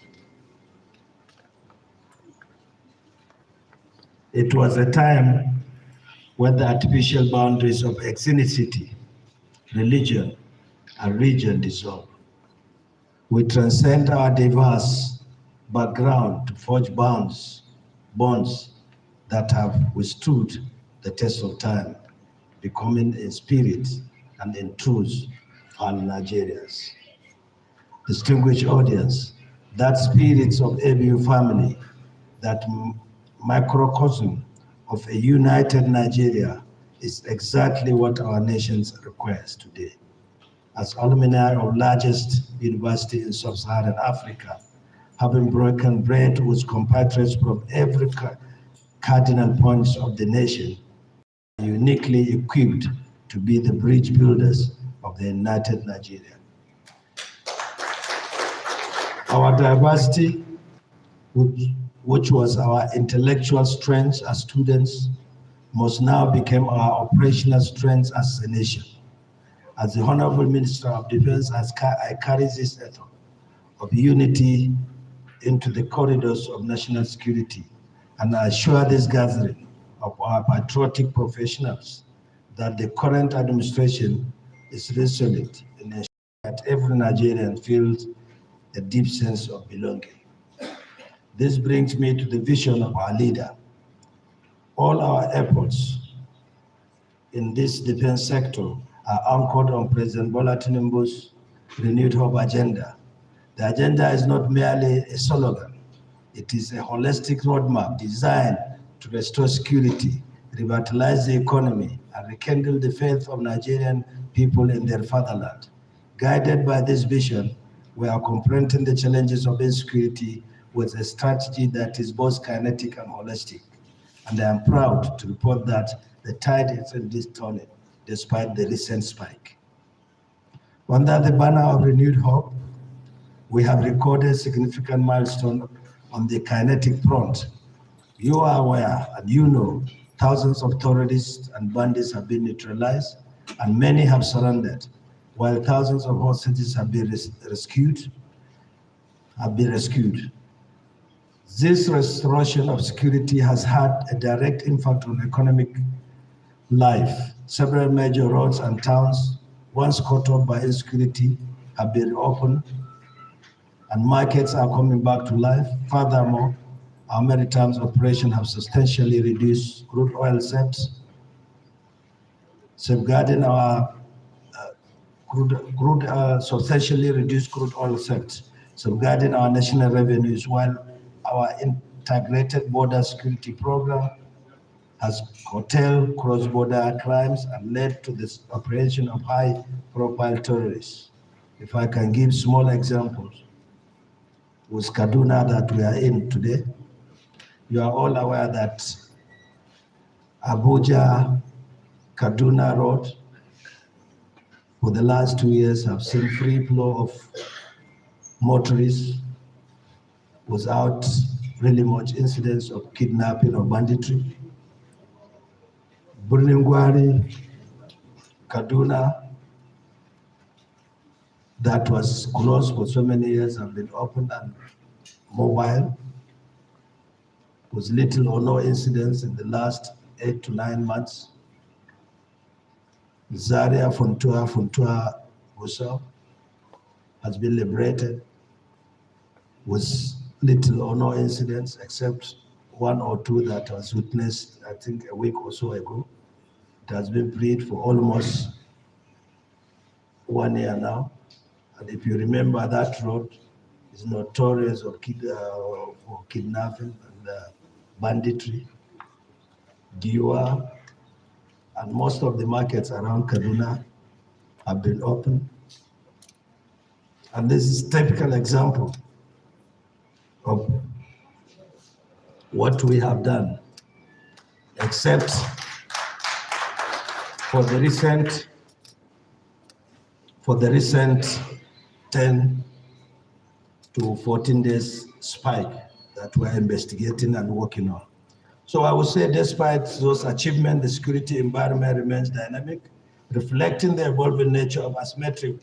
It was a time when the artificial boundaries of ethnicity, religion, and region dissolved. We transcend our diverse background to forge bonds that have withstood the test of time, becoming in spirit and in truth all Nigerians. Distinguished audience, that spirit of ABU family, that microcosm of a united Nigeria is exactly what our nation requires today. As alumni of largest university in sub-Saharan Africa, having broken bread with compatriots from every cardinal points of the nation, uniquely equipped to be the bridge builders of the united Nigeria. Our diversity, which was our intellectual strength as students, must now become our operational strength as a nation. As the Honorable Minister of Defense, I carry this ethos of unity into the corridors of national security, and I assure this gathering of our patriotic professionals that the current administration is resolute in ensuring that every Nigerian feels a deep sense of belonging. This brings me to the vision of our leader. All our efforts in this defense sector are anchored on President Bola Tinubu's renewed hope agenda. The agenda is not merely a slogan. It is a holistic roadmap designed to restore security, revitalize the economy, and rekindle the faith of Nigerian people in their fatherland. Guided by this vision, we are confronting the challenges of insecurity with a strategy that is both kinetic and holistic. And I am proud to report that the tide is indeed turning, despite the recent spike. Under the banner of renewed hope, we have recorded significant milestone on the kinetic front. You are aware, and you know, thousands of terrorists and bandits have been neutralized, and many have surrendered, while thousands of hostages have been rescued. This restoration of security has had a direct impact on economic life. Several major roads and towns, once caught up by insecurity, have been reopened, and markets are coming back to life. Furthermore, our maritime operations have substantially reduced crude oil thefts, safeguarding our substantially reduced crude oil thefts, safeguarding our national revenues, while our integrated border security program has curtailed cross-border crimes and led to this operation of high-profile terrorists. If I can give small examples, with Kaduna that we are in today, you are all aware that Abuja-Kaduna Road for the last 2 years have seen free flow of motorists without really much incidents of kidnapping or banditry. Bulingwari, Kaduna, that was closed for so many years, have been opened and mobile, with little or no incidents in the last 8 to 9 months. Zaria, Funtua, Buso has been liberated with little or no incidents, except 1 or 2 that was witnessed, I think, a week or so ago. It has been freed for almost 1 year now. And if you remember, that road is notorious for kidnapping and banditry, Giwa, and most of the markets around Kaduna have been opened. And this is a typical example of what we have done, except for the recent 10 to 14 days spike that we're investigating and working on. So I would say despite those achievements, the security environment remains dynamic, reflecting the evolving nature of asymmetric.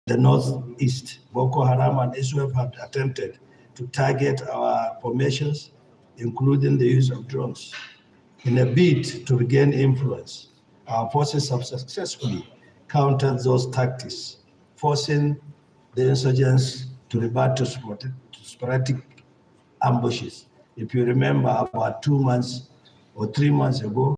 The Northeast, Boko Haram and ISWAP have attempted to target our formations, including the use of drones. In a bid to regain influence, our forces have successfully countered those tactics, forcing the insurgents to revert to sporadic ambushes. If you remember, about 2 months or 3 months ago,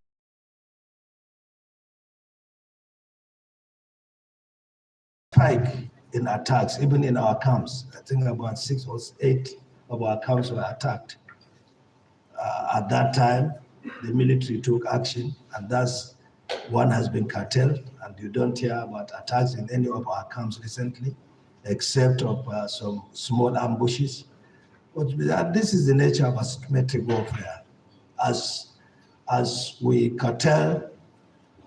spike in attacks, even in our camps. I think about 6 or 8 of our camps were attacked. At that time, the military took action, and thus one has been curtailed, and you don't hear about attacks in any of our camps recently, except of some small ambushes. But this is the nature of asymmetric warfare. As we curtail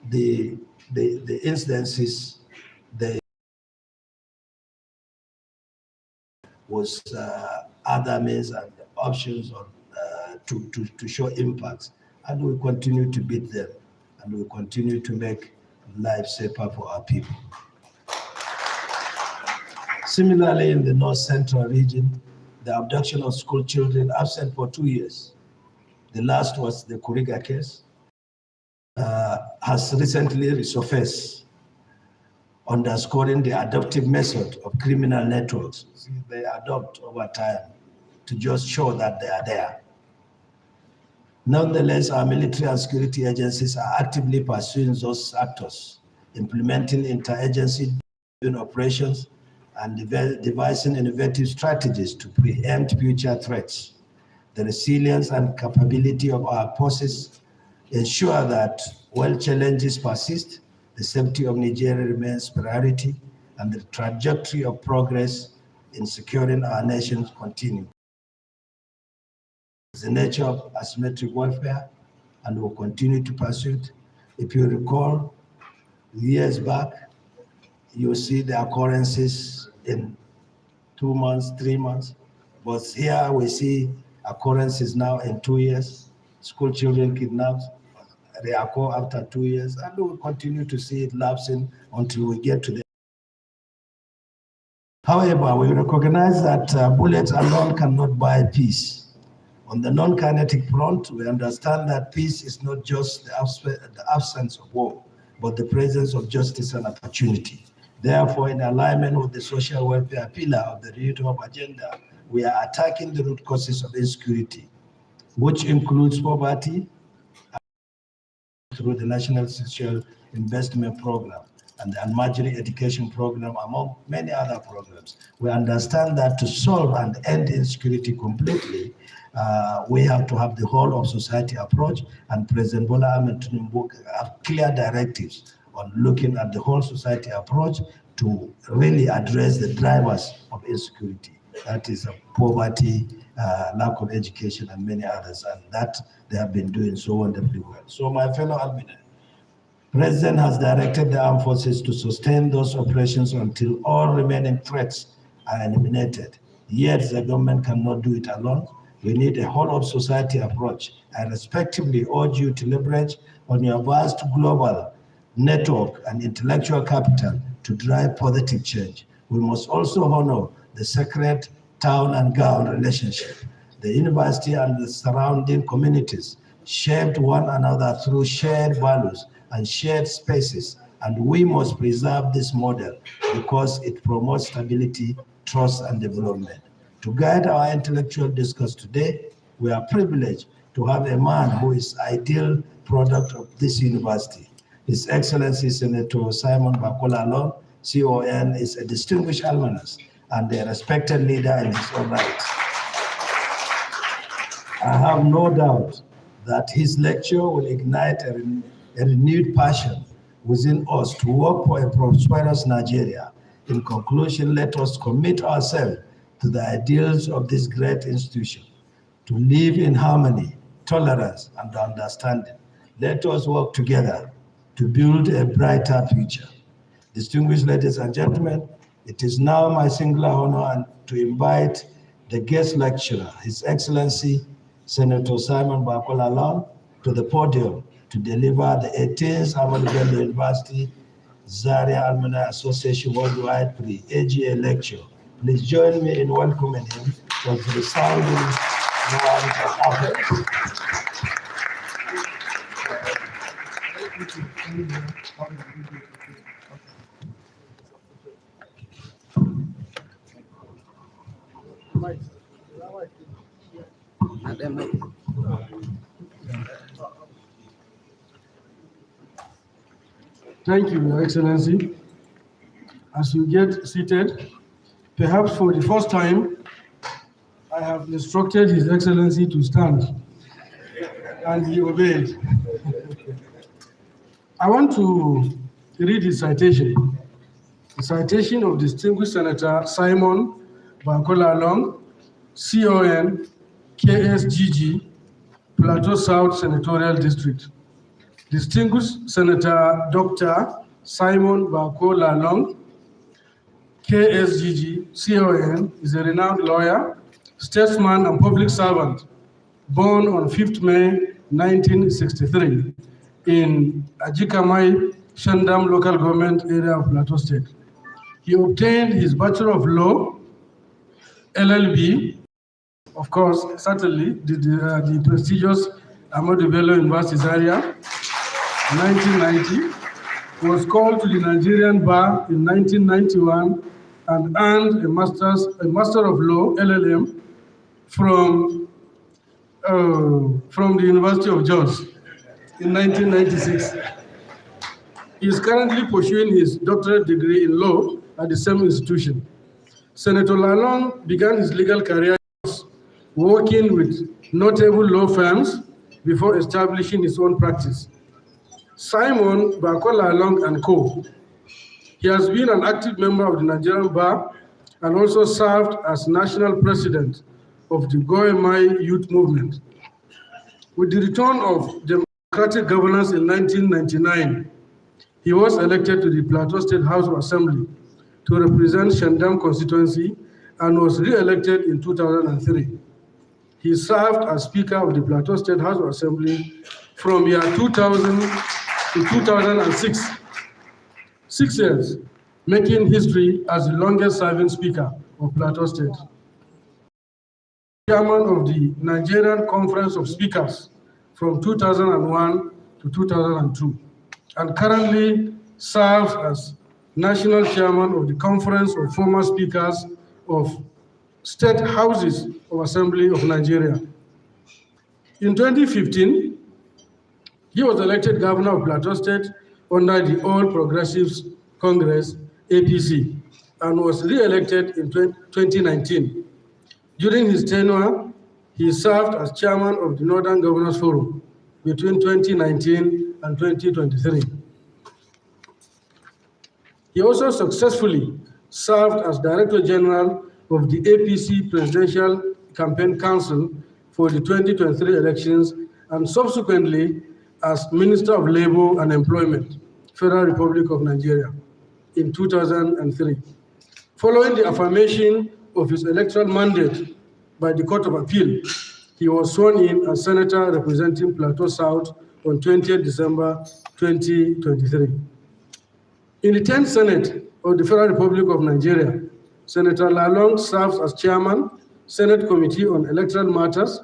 the incidences, was other means and options on, to show impacts, and we continue to beat them, and we continue to make life safer for our people. Similarly, in the North Central region, the abduction of school children absent for 2 years. The last was the Kuriga case, has recently resurfaced, underscoring the adoptive method of criminal networks. They adopt over time to just show that they are there. Nonetheless, our military and security agencies are actively pursuing those actors, implementing interagency operations and devising innovative strategies to preempt future threats. The resilience and capability of our forces ensure that while challenges persist, the safety of Nigeria remains priority and the trajectory of progress in securing our nations continue. It's the nature of asymmetric warfare and will continue to pursue it. If you recall, years back, you see the occurrences in 2 months, 3 months, but here we see occurrences now in 2 years, school children kidnapped, they occur after 2 years, and we will continue to see it lapsing until we get to the. However, we recognize that bullets alone cannot buy peace. On the non-kinetic front, we understand that peace is not just the absence of war, but the presence of justice and opportunity. Therefore, in alignment with the social welfare pillar of the renewed agenda, we are attacking the root causes of insecurity, which includes poverty through the National Social Investment Program and the Alumni Education Program, among many other programs. We understand that to solve and end insecurity completely, we have to have the whole of society approach, and President Bola Ahmed Tinubu have clear directives on looking at the whole society approach to really address the drivers of insecurity. That is poverty, lack of education, and many others, and that they have been doing so wonderfully well. So my fellow alumni, President has directed the armed forces to sustain those operations until all remaining threats are eliminated. Yet the government cannot do it alone. We need a whole of society approach. I respectively urge you to leverage on your vast global network and intellectual capital to drive positive change. We must also honor the sacred town and gown relationship. The university and the surrounding communities shaped one another through shared values and shared spaces, and we must preserve this model because it promotes stability, trust, and development. To guide our intellectual discourse today, we are privileged to have a man who is ideal product of this university. His Excellency Senator Simon Bako LALONG, CON, is a distinguished alumnus and a respected leader in his own right. I have no doubt that his lecture will ignite a renewed passion within us to work for a prosperous Nigeria. In conclusion, let us commit ourselves to the ideals of this great institution, to live in harmony, tolerance, and understanding. Let us work together to build a brighter future. Distinguished ladies and gentlemen, it is now my singular honor to invite the guest lecturer, His Excellency Senator Simon Bako LALONG, to the podium to deliver the 18th Ahmadu Bello University Zaria Alumni Association Worldwide Pre-AGA Lecture. Please join me in welcoming him for the resounding round of applause. Thank you, Your Excellency. As you get seated, perhaps for the first time, I have instructed His Excellency to stand, and he obeyed. I want to read his citation. The citation of Distinguished Senator Simon Bako LALONG, CON, KSGG, Plateau South Senatorial District. Distinguished Senator Dr. Simon Bako LALONG, KSGG, CON, is a renowned lawyer, statesman, and public servant, born on 5th May 1963 in Ajikamai, Shandam local government area of Plateau State. He obtained his Bachelor of Law, LLB, of course, certainly, the prestigious Ahmadu Bello University Zaria, 1990, was called to the Nigerian bar in 1991 and earned a Master of Law, LLM, from the University of Jos in 1996. He is currently pursuing his doctorate degree in law at the same institution. Senator LALONG began his legal career working with notable law firms before establishing his own practice. Simon BAKO LALONG and Co. He has been an active member of the Nigerian Bar and also served as national president of the Goemai Youth Movement. With the return of democratic governance in 1999, he was elected to the Plateau State House of Assembly to represent Shandam constituency and was re-elected in 2003. He served as Speaker of the Plateau State House of Assembly from year 2000 to 2006, 6 years, making history as the longest-serving Speaker of Plateau State. Chairman of the Nigerian Conference of Speakers from 2001 to 2002, and currently serves as National Chairman of the Conference of Former Speakers of State Houses of Assembly of Nigeria. In 2015, he was elected Governor of Plateau State under the All Progressives Congress, APC, and was re-elected in 2019. During his tenure, he served as chairman of the Northern Governors Forum between 2019 and 2023. He also successfully served as Director General of the APC Presidential Campaign Council for the 2023 elections and subsequently as Minister of Labor and Employment, Federal Republic of Nigeria, in 2003. Following the affirmation of his electoral mandate by the Court of Appeal, he was sworn in as Senator representing Plateau South on 20th December 2023. In the 10th Senate of the Federal Republic of Nigeria, Senator LALONG serves as Chairman, Senate Committee on Electoral Matters,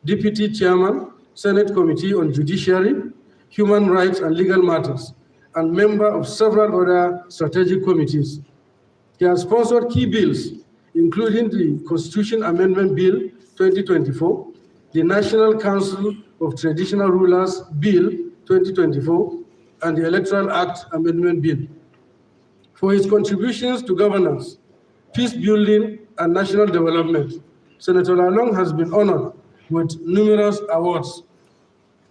Deputy Chairman, Senate Committee on Judiciary, Human Rights and Legal Matters, and member of several other strategic committees. He has sponsored key bills, including the Constitution Amendment Bill 2024, the National Council of Traditional Rulers Bill 2024, and the Electoral Act Amendment Bill. For his contributions to governance, peace building, and national development, Senator LALONG has been honored with numerous awards,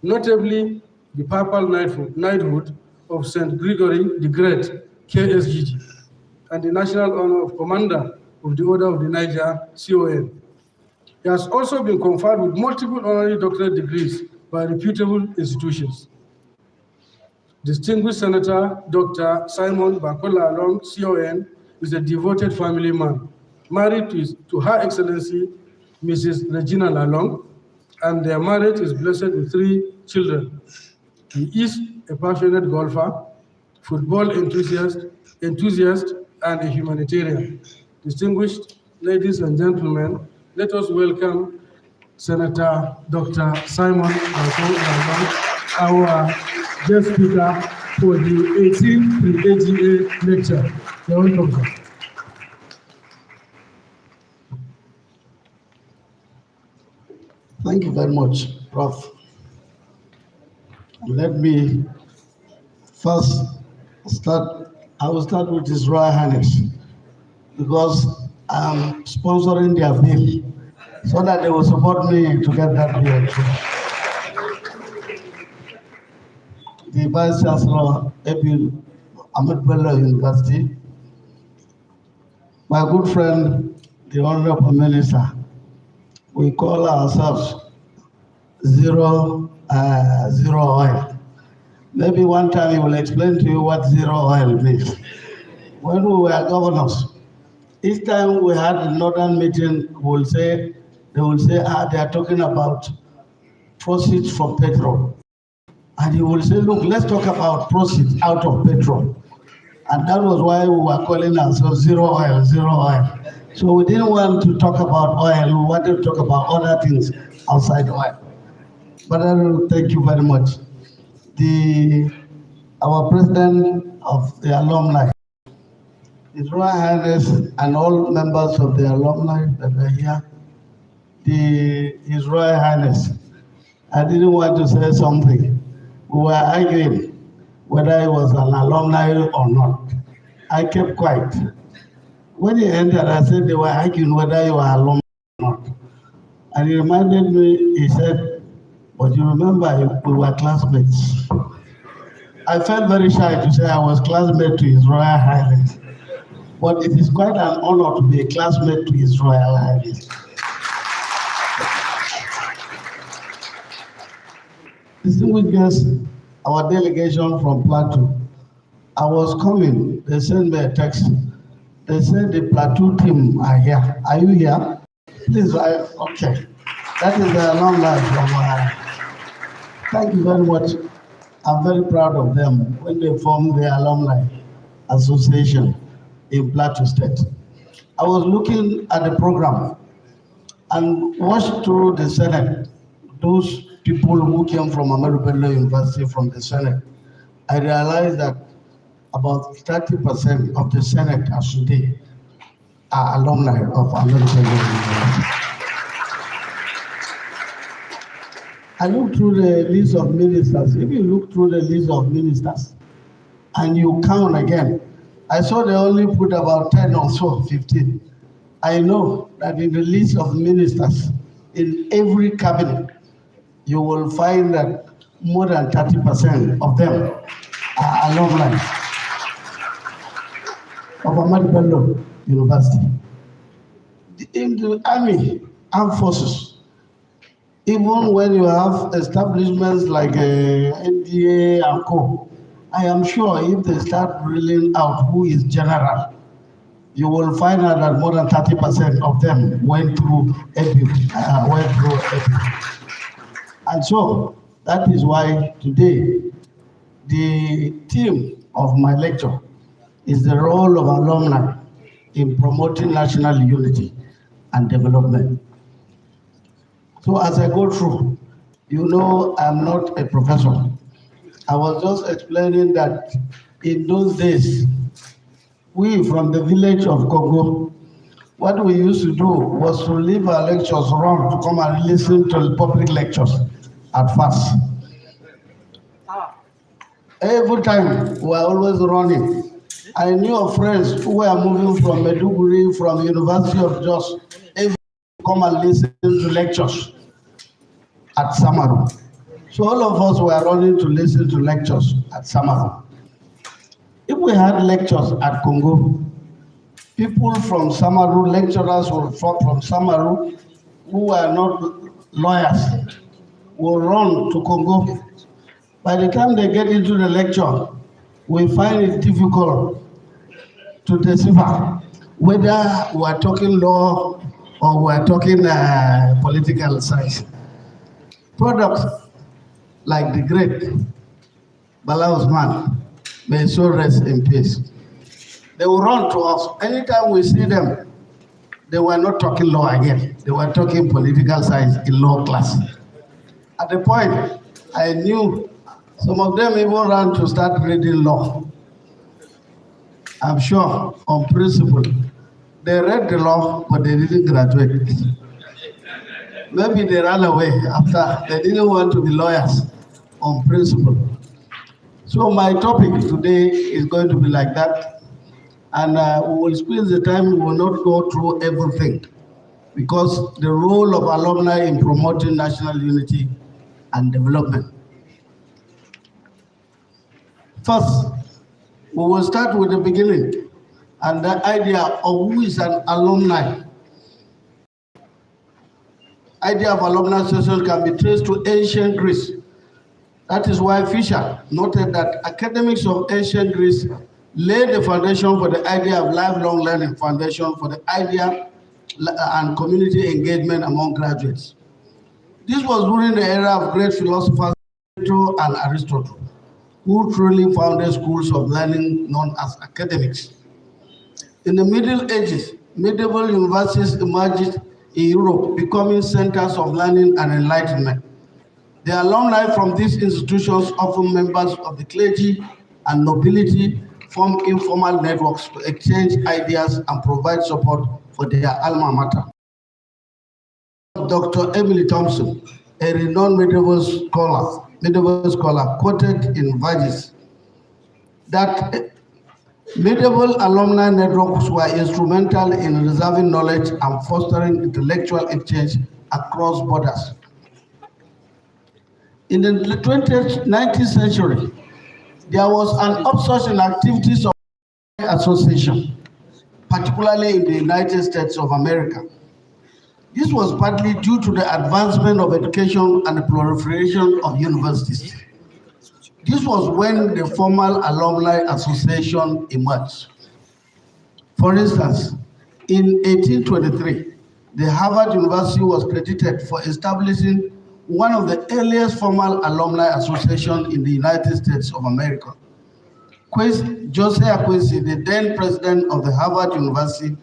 notably the Papal Knighthood of St. Gregory the Great, KSGG, and the National Honor of Commander of the Order of the Niger, CON. He has also been conferred with multiple honorary doctorate degrees by reputable institutions. Distinguished Senator Dr. Simon BAKO LALONG, CON, is a devoted family man, married to Her Excellency Mrs. Regina LALONG, and their marriage is blessed with 3 children. He is a passionate golfer, football enthusiast, and a humanitarian. Distinguished ladies and gentlemen, let us welcome Senator Dr. Simon BAKO LALONG, our guest speaker for the 18th AGA lecture. You're welcome, sir. Thank you very much, Prof. Let me first I will start with His Royal Highness, because I'm sponsoring their bill so that they will support me to get that bill through. The Vice Chancellor, Ahmadu Bello University, my good friend, the Honourable Minister, we call ourselves zero oil. Maybe one time he will explain to you what zero oil means. When we were governors, each time we had a northern meeting, they will say, they are talking about proceeds from petrol. And he will say, look, let's talk about proceeds out of petrol. And that was why we were calling ourselves zero oil, zero oil. So we didn't want to talk about oil, we wanted to talk about other things outside oil. But thank you very much. Our president of the alumni, His Royal Highness, and all members of the alumni that are here, His Royal Highness, I didn't want to say something. We were arguing whether he was an alumni or not. I kept quiet. When he entered, I said they were arguing whether you were alumni or not. And he reminded me, he said, but you remember we were classmates. I felt very shy to say I was classmate to His Royal Highness, but it is quite an honor to be a classmate to His Royal Highness. Distinguished guests, our delegation from Plateau. I was coming, they sent me a text. They said the Plateau team are here. Are you here? Please, okay. That is the alumni from Thank you very much. I'm very proud of them when they formed the Alumni Association in Plateau State. I was looking at the program and watched through the Senate, those people who came from Ahmadu Bello University from the Senate. I realized that about 30% of the Senate as today are alumni of Ahmadu Bello University. I looked through the list of ministers. If you look through the list of ministers and you count again, I saw they only put about 10 or so, 15. I know that in the list of ministers, in every cabinet, you will find that more than 30% of them are alumni of Ahmadu Bello University. In the armed forces, even when you have establishments like NDA and Co, I am sure if they start reeling out who is general, you will find out that more than 30% of them went through ABU. And so that is why today the theme of my lecture is the role of alumni in promoting national unity and development. So as I go through, you know I'm not a professor. I was just explaining that in those days, we from the village of Congo, what we used to do was to leave our lectures run to come and listen to the public lectures at first. Every time we were always running. I knew of friends who were moving from Maiduguri, from University of Jos, come and listen to lectures at Samaru. So all of us were running to listen to lectures at Samaru. If we had lectures at Congo, people from Samaru, lecturers from Samaru, who were not lawyers, will run to Congo. By the time they get into the lecture, we find it difficult to decipher whether we are talking law or we are talking political science. Products like the great Bala Usman, may so rest in peace. They will run to us. Anytime we see them, they were not talking law again. They were talking political science in law class. At the point, I knew some of them even ran to start reading law. I'm sure, on principle, they read the law, but they didn't graduate. Maybe they ran away after they didn't want to be lawyers on principle. So my topic today is going to be like that. And we will squeeze the time, we will not go through everything, because the role of alumni in promoting national unity and development. First, we will start with the beginning and the idea of who is an alumni. Idea of alumni association can be traced to ancient Greece. That is why Fisher noted that academics of ancient Greece laid the foundation for the idea of lifelong learning, foundation for the idea and community engagement among graduates. This was during the era of great philosophers Plato and Aristotle, who truly founded schools of learning known as academics. In the Middle Ages, medieval universities emerged in Europe, becoming centers of learning and enlightenment. The alumni from these institutions, often members of the clergy and nobility, form informal networks to exchange ideas and provide support for their alma mater. Dr. Emily Thompson, a renowned medieval scholar, quoted in Vergis that medieval alumni networks were instrumental in preserving knowledge and fostering intellectual exchange across borders. In the 19th century, there was an upsurge in activities of association, particularly in the United States of America. This was partly due to the advancement of education and the proliferation of universities. This was when the formal alumni association emerged. For instance, in 1823, the Harvard University was credited for establishing one of the earliest formal alumni associations in the United States of America. Josiah Quincy, the then president of the Harvard University,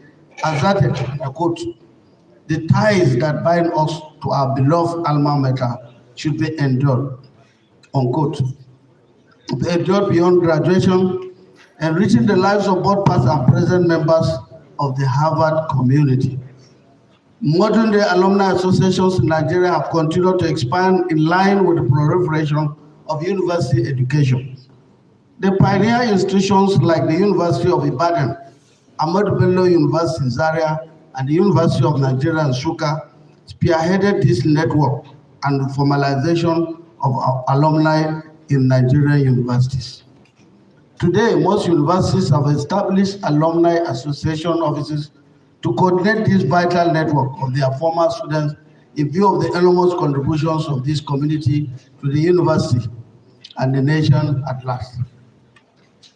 asserted, and I quote, "The ties that bind us to our beloved alma mater should be endured," unquote. They endured beyond graduation, enriching the lives of both past and present members of the Harvard community. Modern day alumni associations in Nigeria have continued to expand in line with the proliferation of university education. The pioneer institutions like the University of Ibadan, Ahmadu Bello University, Zaria, and the University of Nigeria, Nsukka, spearheaded this network and the formalization of alumni in Nigerian universities. Today, most universities have established alumni association offices to coordinate this vital network of their former students in view of the enormous contributions of this community to the university and the nation at large.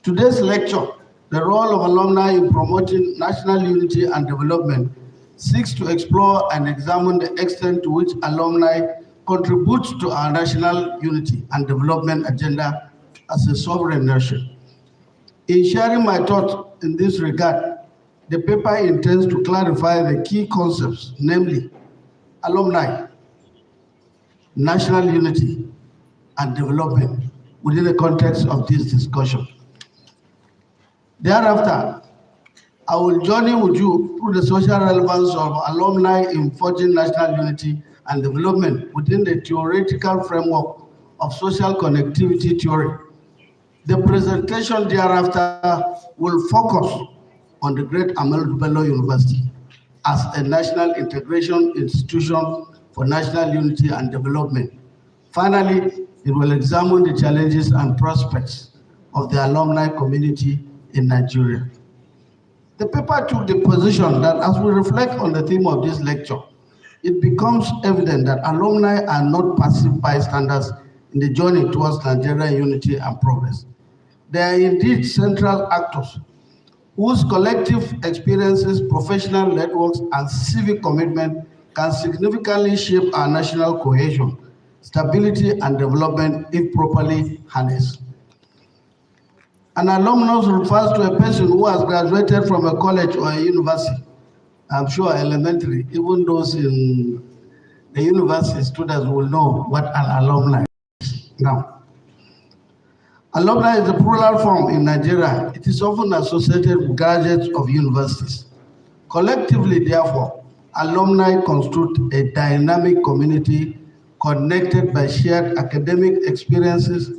Today's lecture, the role of alumni in promoting national unity and development, seeks to explore and examine the extent to which alumni contribute to our national unity and development agenda as a sovereign nation. In sharing my thoughts in this regard, the paper intends to clarify the key concepts, namely alumni, national unity, and development within the context of this discussion. Thereafter, I will journey with you through the social relevance of alumni in forging national unity and development within the theoretical framework of social connectivity theory. The presentation thereafter will focus on the great Ahmadu Bello University as a national integration institution for national unity and development. Finally, it will examine the challenges and prospects of the alumni community in Nigeria. The paper took the position that as we reflect on the theme of this lecture, it becomes evident that alumni are not passive bystanders in the journey towards Nigerian unity and progress. They are indeed central actors whose collective experiences, professional networks, and civic commitment can significantly shape our national cohesion, stability, and development if properly harnessed. An alumnus refers to a person who has graduated from a college or a university. I'm sure elementary, even those in the university students will know what an alumni is. Now, alumni is a plural form in Nigeria. It is often associated with graduates of universities. Collectively, therefore, alumni constitute a dynamic community connected by shared academic experiences.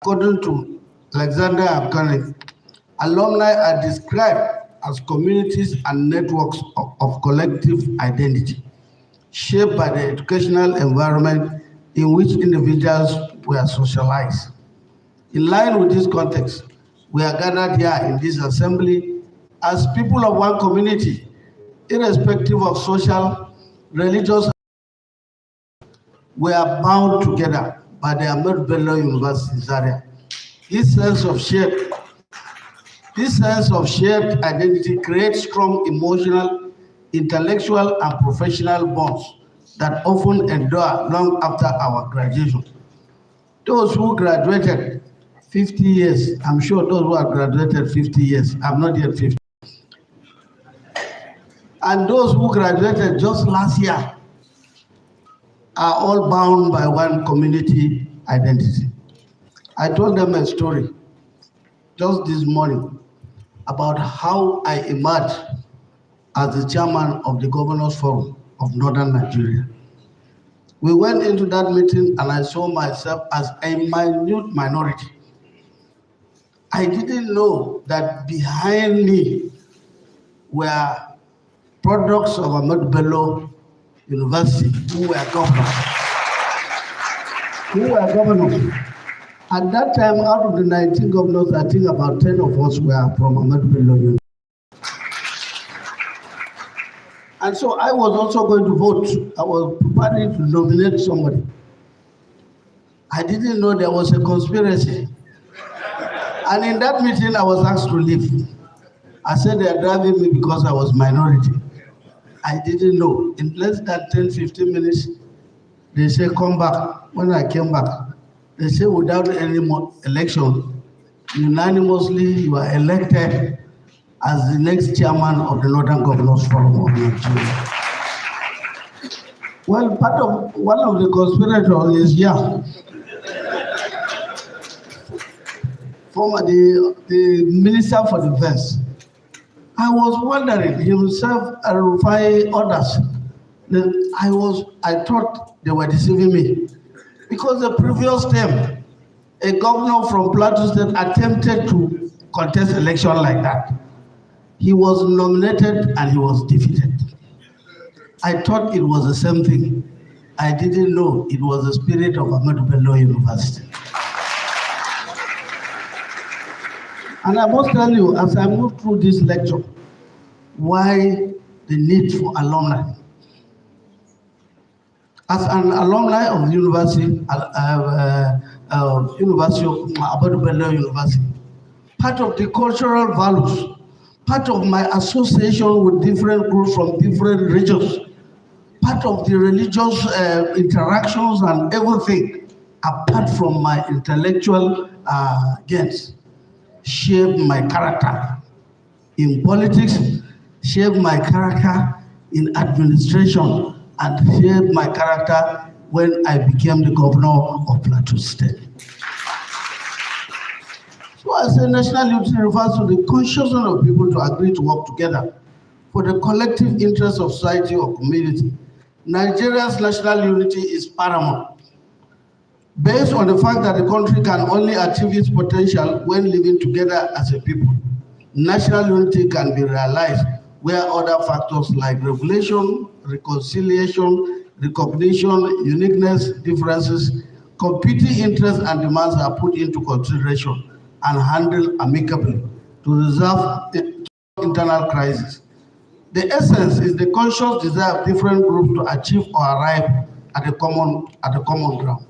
According to Alexander Abkani, alumni are described as communities and networks of collective identity, shaped by the educational environment in which individuals were socialized. In line with this context, we are gathered here in this assembly as people of one community, irrespective of social, religious. We are bound together by the Ahmadu Bello University, Zaria. This sense of shared identity creates strong emotional, intellectual, and professional bonds that often endure long after our graduation. Those who graduated 50 years, I'm sure those who have graduated 50 years, I'm not yet 50. And those who graduated just last year are all bound by one community identity. I told them a story just this morning about how I emerged as the chairman of the Governors Forum of Northern Nigeria. We went into that meeting and I saw myself as a minute minority. I didn't know that behind me were products of Ahmadu Bello University who were governors. who were governors. At that time, out of the 19 governors, I think about 10 of us were from Ahmadu Bello University. And so I was also going to vote. I was preparing to nominate somebody. I didn't know there was a conspiracy. And in that meeting, I was asked to leave. I said they are driving me because I was minority. I didn't know. In less than 10, 15 minutes, they said, come back. When I came back, they said, without any more election, unanimously, you are elected as the next chairman of the Northern Governors Forum of Nigeria. Well, one of the conspirators is here. Former the Minister for Defense. I was wondering, himself and Rufai others, I thought they were deceiving me. Because the previous term, a governor from Plateau State attempted to contest election like that. He was nominated and he was defeated. I thought it was the same thing. I didn't know it was the spirit of Ahmadu Bello University. And I must tell you, as I move through this lecture, why the need for alumni. As an alumni of the University of Ahmadu Bello University, part of the cultural values, part of my association with different groups from different regions, part of the religious interactions and everything, apart from my intellectual gains, shaped my character in politics, shaped my character in administration, and shaped my character when I became the governor of Plateau State. So I say national unity refers to the consciousness of people to agree to work together for the collective interest of society or community. Nigeria's national unity is paramount, based on the fact that the country can only achieve its potential when living together as a people. National unity can be realized where other factors like regulation, reconciliation, recognition, uniqueness, differences, competing interests and demands are put into consideration and handled amicably to resolve the internal crisis. The essence is the conscious desire of different groups to achieve or arrive at a common ground.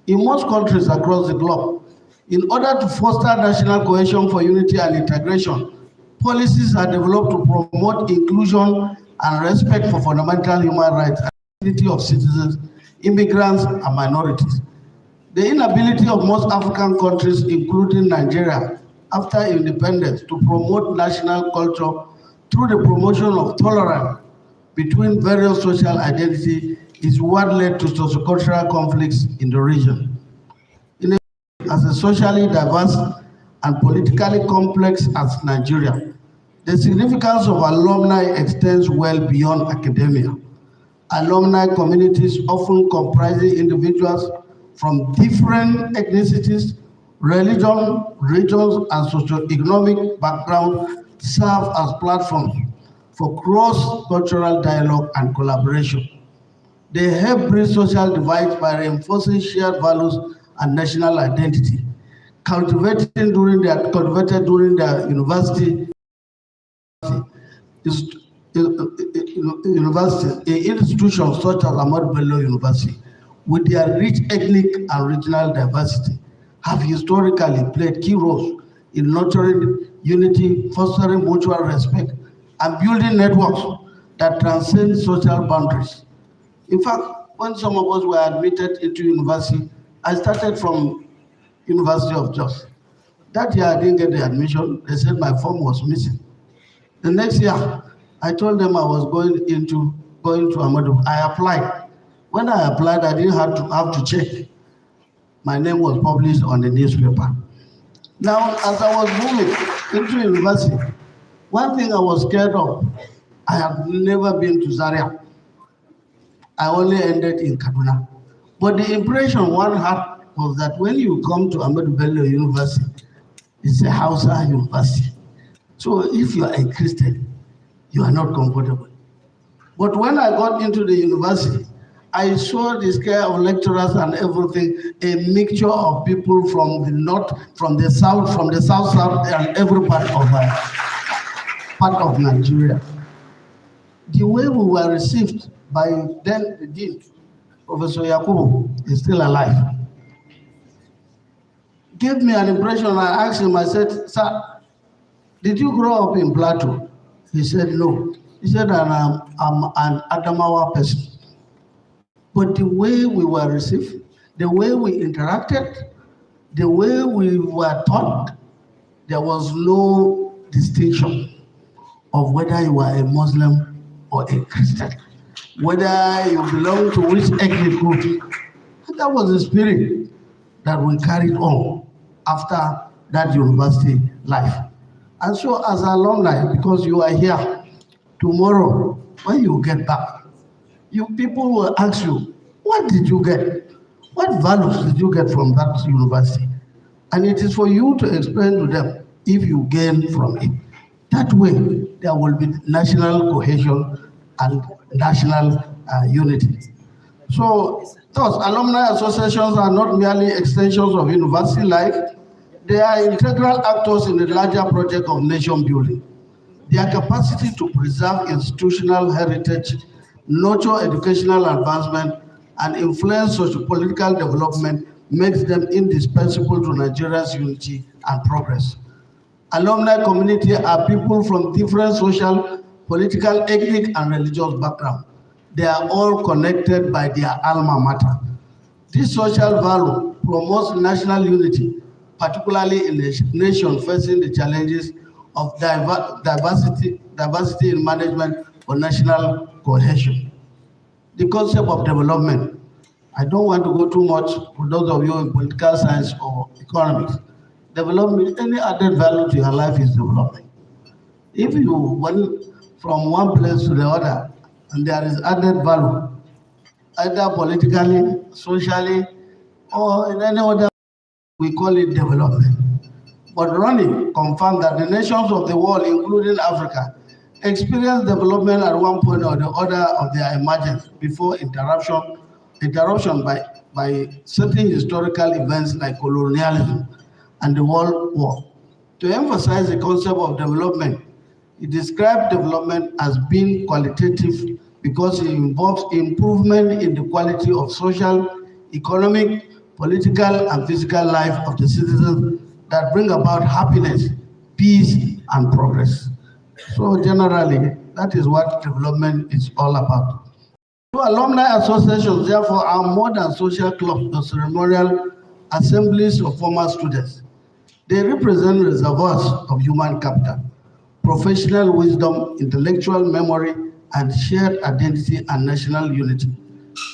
In most countries across the globe, in order to foster national cohesion for unity and integration, policies are developed to promote inclusion and respect for fundamental human rights and dignity of citizens, immigrants, and minorities. The inability of most African countries, including Nigeria, after independence, to promote national culture through the promotion of tolerance between various social identities is what led to sociocultural conflicts in the region. As a socially diverse and politically complex as Nigeria, the significance of alumni extends well beyond academia. Alumni communities often comprising individuals from different ethnicities, religions, and socioeconomic backgrounds serve as platforms for cross-cultural dialogue and collaboration. They help bridge social divides by reinforcing shared values and national identity, cultivated during their university institutions such as Ahmadu Bello University, with their rich ethnic and regional diversity, have historically played key roles in nurturing unity, fostering mutual respect, and building networks that transcend social boundaries. In fact, when some of us were admitted into university, I started from University of Jos. That year I didn't get the admission. They said my form was missing. The next year, I told them I was going to Ahmadu. I applied. When I applied, I didn't have to check. My name was published on the newspaper. Now, as I was moving into university, one thing I was scared of, I have never been to Zaria. I only ended in Kaduna. But the impression one had was that when you come to Ahmadu Bello University, it's a Hausa university. So if you are a Christian, you are not comfortable. But when I got into the university, I saw the scale of lecturers and everything, a mixture of people from the north, from the south, south, and every part of Nigeria. The way we were received by then the dean, Professor Yakubu, is still alive. Gave me an impression. I asked him, I said, sir, did you grow up in Plateau? He said, no. He said, I'm an Adamawa person. But the way we were received, the way we interacted, the way we were taught, there was no distinction of whether you were a Muslim or a Christian, whether you belong to which ethnic group. And that was the spirit that we carried on after that university life. And so as alumni, because you are here, tomorrow, when you get back, people will ask you, what did you get? What values did you get from that university? And it is for you to explain to them if you gain from it. That way, there will be national cohesion and national unity. So, thus, alumni associations are not merely extensions of university life. They are integral actors in the larger project of nation building. Their capacity to preserve institutional heritage, nurture educational advancement, and influence socio-political development makes them indispensable to Nigeria's unity and progress. Alumni community are people from different social, political, ethnic, and religious backgrounds. They are all connected by their alma mater. This social value promotes national unity, particularly in a nation facing the challenges of diversity in management for national cohesion. The concept of development. I don't want to go too much for those of you in political science or economics. Development, any added value to your life is development. If you went from one place to the other and there is added value, either politically, socially, or in any other, we call it development. But Ronnie confirmed that the nations of the world, including Africa, experience development at one point or the other of their emergence before interruption by certain historical events like colonialism and the World War. To emphasize the concept of development, he described development as being qualitative because it involves improvement in the quality of social, economic, political, and physical life of the citizens that bring about happiness, peace, and progress. So generally, that is what development is all about. So alumni associations, therefore, are more than social clubs or ceremonial assemblies of former students. They represent reservoirs of human capital, professional wisdom, intellectual memory, and shared identity and national unity.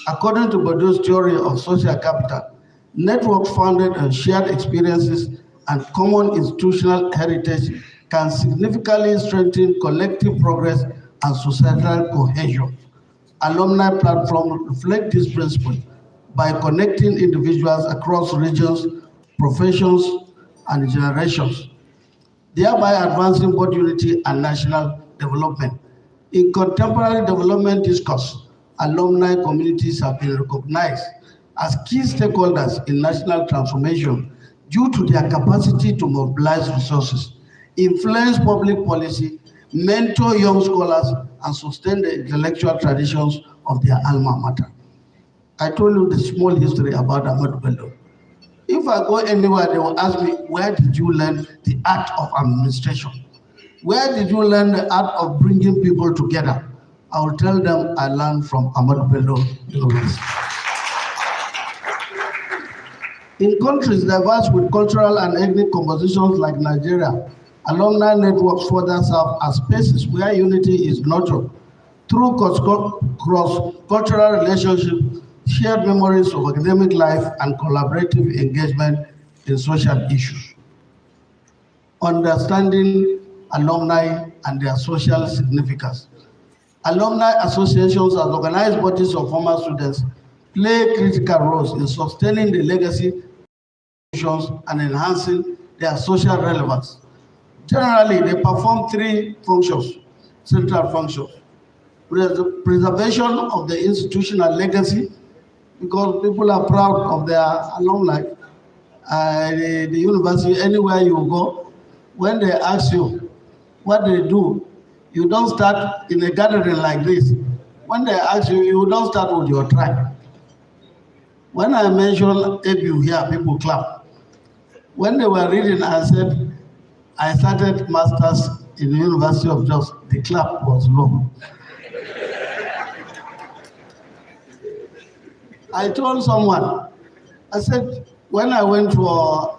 According to Baduru's theory of social capital, networks founded on shared experiences and common institutional heritage can significantly strengthen collective progress and societal cohesion. Alumni platforms reflect this principle by connecting individuals across regions, professions, and generations, thereby advancing both unity and national development. In contemporary development discourse, alumni communities have been recognized as key stakeholders in national transformation due to their capacity to mobilize resources, influence public policy, mentor young scholars, and sustain the intellectual traditions of their alma mater. I told you the small history about Ahmadu Bello. If I go anywhere, they will ask me, where did you learn the art of administration? Where did you learn the art of bringing people together? I will tell them I learned from Ahmadu Bello University. In countries diverse with cultural and ethnic compositions like Nigeria, alumni networks further serve as spaces where unity is nurtured through cross-cultural relationships, shared memories of academic life, and collaborative engagement in social issues. Understanding alumni and their social significance. Alumni associations as organized bodies of former students play critical roles in sustaining the legacy and enhancing their social relevance. Generally, they perform three functions, central functions. preservation of the institutional legacy, because people are proud of their alumni. The university, anywhere you go, when they ask you what they do, you don't start in a gathering like this. When they ask you, you don't start with your tribe. When I mentioned ABU here, people clap. When they were reading, I said, I started masters in the University of Jos. The clap was low. I told someone, I said, when I went for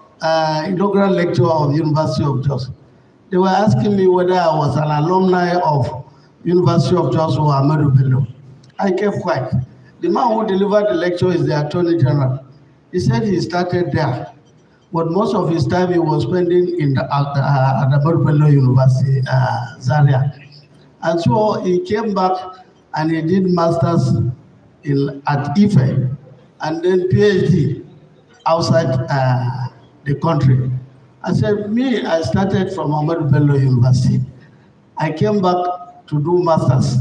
inaugural lecture of University of Jos, they were asking me whether I was an alumni of University of Jos or Ahmadu Bello. I kept quiet. The man who delivered the lecture is the Attorney General. He said he started there, but most of his time he was spending in the Ahmadu Bello University, Zaria. And so he came back and he did masters at Ife and then PhD outside the country. I said, me, I started from Ahmadu Bello University. I came back to do masters,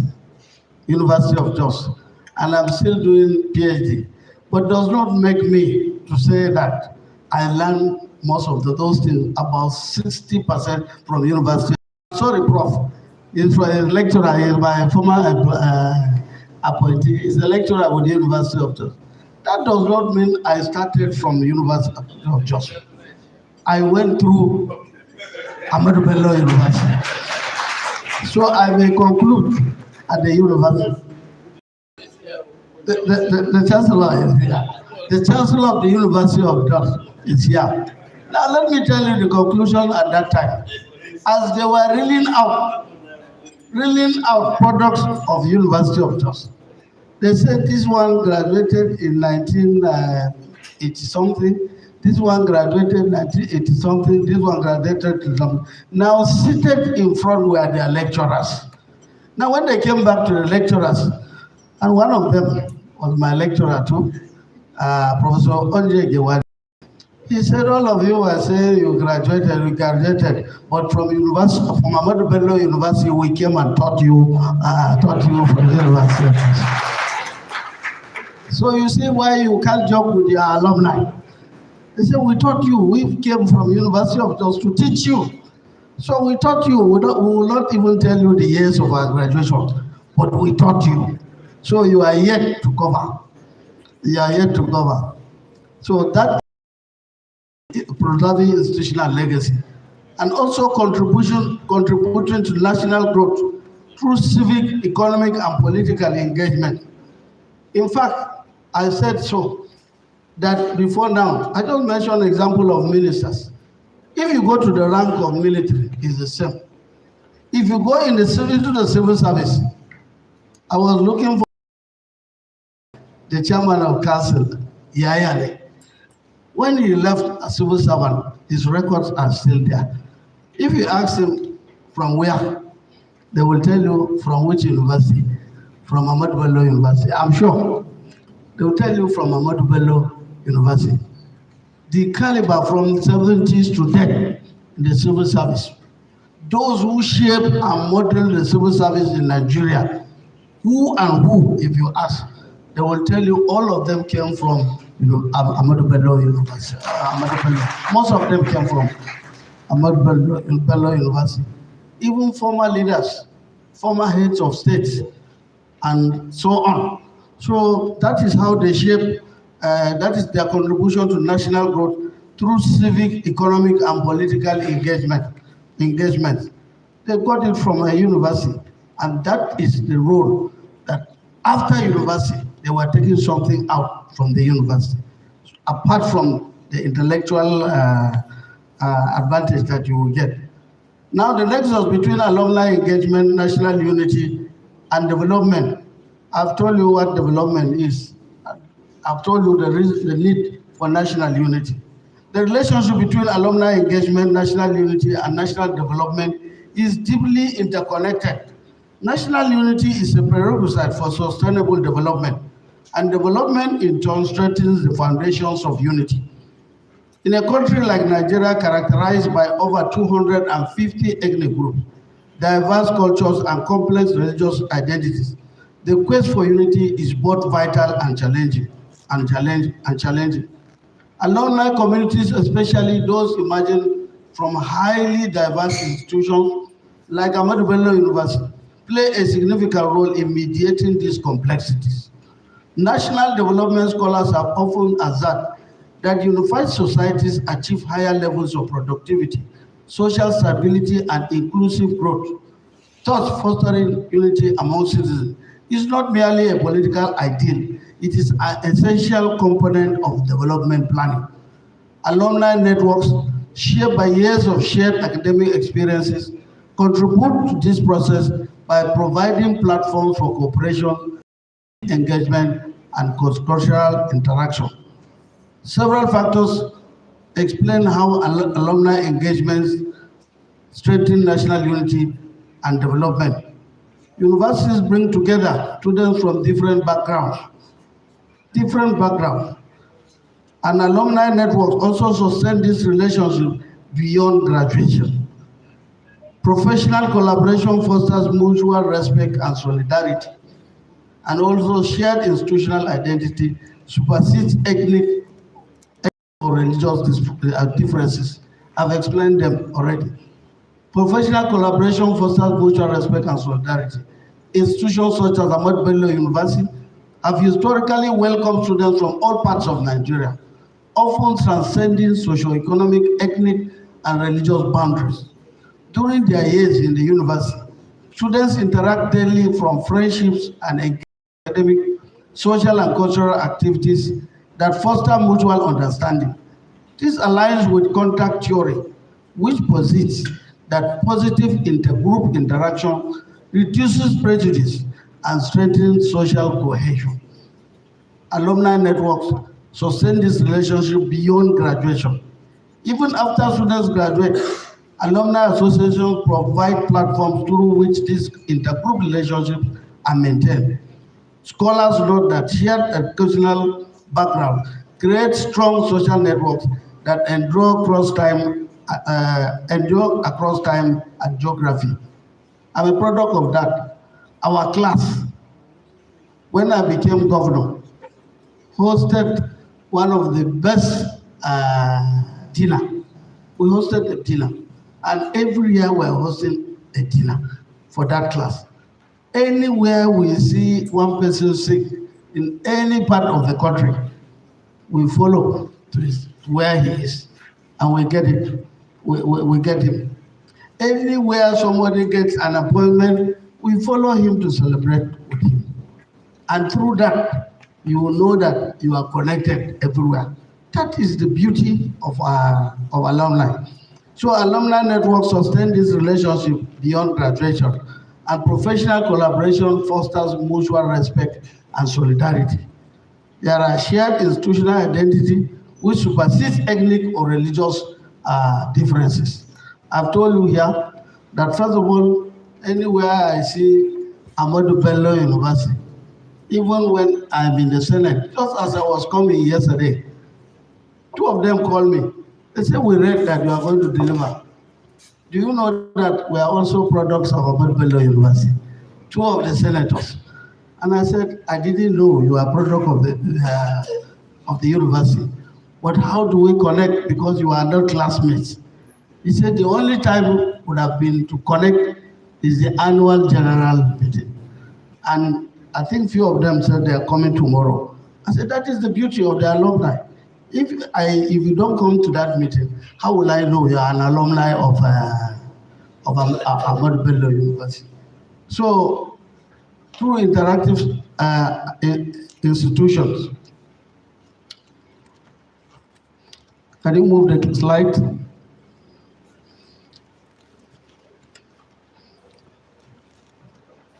University of Jos, and I'm still doing PhD. But does not make me to say that I learned most of those things, about 60% from university. Sorry, Prof. He's a lecturer, he's my former appointee. He's a lecturer with the University of Jos. That does not mean I started from the University of Jos. I went through Ahmadu Bello University. So I may conclude at the university. The Chancellor is here. The Chancellor of the University of Jos is here. Now let me tell you the conclusion at that time. As they were reeling out products of University of Jos, they said this one graduated in 1980 something, this one graduated in 1980 something, this one graduated in something. Now seated in front were their lecturers. Now when they came back to the lecturers, and one of them was my lecturer too, Professor Onje Gewadi. He said, all of you were saying you graduated, but from university, from Ahmadu Bello University, we came and taught you from the university. So you see why you can't joke with your alumni. They said, we taught you, we came from University of Jos to teach you. So we taught you, we will not even tell you the years of our graduation, but we taught you. So you are yet to cover. You are yet to cover. So that preserving institutional legacy, and also contributing to national growth through civic, economic, and political engagement. In fact, I said so that before now, I just mentioned an example of ministers. If you go to the rank of military, it's the same. If you go into the civil service, I was looking for the chairman of council, Yayale. When he left a civil servant, his records are still there. If you ask him from where, they will tell you from which university, from Ahmadu Bello University. I'm sure they will tell you from Ahmadu Bello University. The caliber from the 70s to then in the civil service, those who shape and model the civil service in Nigeria, who and who, if you ask, they will tell you all of them came from Ahmadu Bello University. Most of them came from Ahmadu Bello University. Even former leaders, former heads of states, and so on. So that is how they shape, that is their contribution to national growth through civic, economic, and political engagement. They got it from a university, and that is the role that after university, they were taking something out from the university, apart from the intellectual advantage that you will get. Now the nexus between alumni engagement, national unity, and development. I've told you what development is. I've told you the need for national unity. The relationship between alumni engagement, national unity, and national development is deeply interconnected. National unity is a prerequisite for sustainable development, and development in turn strengthens the foundations of unity. In a country like Nigeria, characterized by over 250 ethnic groups, diverse cultures, and complex religious identities. The quest for unity is both vital and challenging. Alumni communities, especially those emerging from highly diverse institutions like Ahmadu Bello University, play a significant role in mediating these complexities. National development scholars have often asserted that unified societies achieve higher levels of productivity, social stability, and inclusive growth. Thus, fostering unity among citizens is not merely a political ideal, it is an essential component of development planning. Alumni networks, shared by years of shared academic experiences, contribute to this process by providing platforms for cooperation, engagement, and cross-cultural interaction. Several factors explain how alumni engagements strengthen national unity and development. Universities bring together students from different backgrounds, and alumni networks also sustain this relationship beyond graduation. Professional collaboration fosters mutual respect and solidarity, and also shared institutional identity supersedes ethnic or religious differences. I've explained them already. Professional collaboration fosters mutual respect and solidarity. Institutions such as Ahmadu Bello University have historically welcomed students from all parts of Nigeria, often transcending socio-economic, ethnic, and religious boundaries. During their years in the university, students interact daily from friendships and academic, social, and cultural activities that foster mutual understanding. This aligns with contact theory, which posits that positive intergroup interaction reduces prejudice and strengthens social cohesion. Alumni networks sustain this relationship beyond graduation. Even after students graduate, alumni associations provide platforms through which these intergroup relationships are maintained. Scholars note that shared educational background creates strong social networks that endure across time and geography. I'm a product of that. Our class, when I became governor, hosted one of the best dinner. We hosted a dinner, and every year we're hosting a dinner for that class. Anywhere we see one person sick in any part of the country, we follow to where he is, and we get it. We get him. Anywhere somebody gets an appointment, we follow him to celebrate with him. And through that, you will know that you are connected everywhere. That is the beauty of alumni. So alumni networks sustain this relationship beyond graduation, and professional collaboration fosters mutual respect and solidarity. There are shared institutional identity which supersedes ethnic or religious differences. I've told you here that first of all, anywhere I see Ahmadu Bello University, even when I'm in the Senate, just as I was coming yesterday, two of them called me. They said, we read that you are going to deliver. Do you know that we are also products of Ahmadu Bello University? Two of the senators. And I said, I didn't know you are product of the university. But how do we connect, because you are not classmates? He said the only time would have been to connect is the annual general meeting. And I think few of them said they are coming tomorrow. I said, that is the beauty of the alumni. If you don't come to that meeting, how will I know you are an alumni of Ahmadu Bello University? So through interactive institutions, can you move the slide?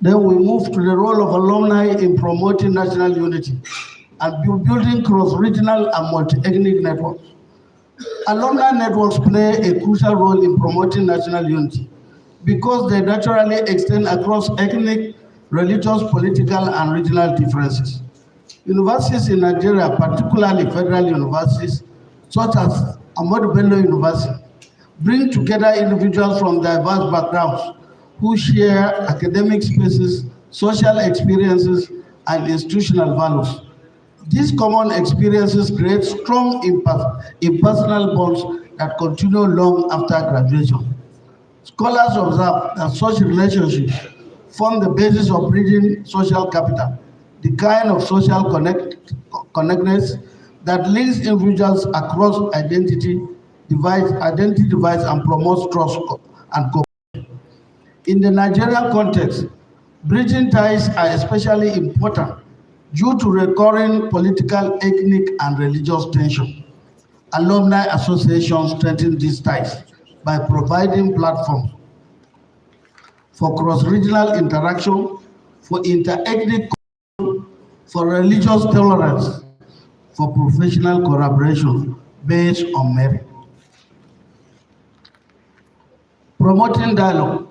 Then we move to the role of alumni in promoting national unity and building cross-regional and multi-ethnic networks. Alumni networks play a crucial role in promoting national unity because they naturally extend across ethnic, religious, political, and regional differences. Universities in Nigeria, particularly federal universities, such as Ahmadu Bello University, bring together individuals from diverse backgrounds who share academic spaces, social experiences, and institutional values. These common experiences create strong impersonal bonds that continue long after graduation. Scholars observe that such relationships form the basis of bridging social capital, the kind of social connectedness that links individuals across identity divides, and promotes trust and cooperation. In the Nigerian context, bridging ties are especially important due to recurring political, ethnic, and religious tension. Alumni associations strengthen these ties by providing platforms for cross-regional interaction, for inter-ethnic, for religious tolerance, for professional collaboration based on merit. Promoting dialogue.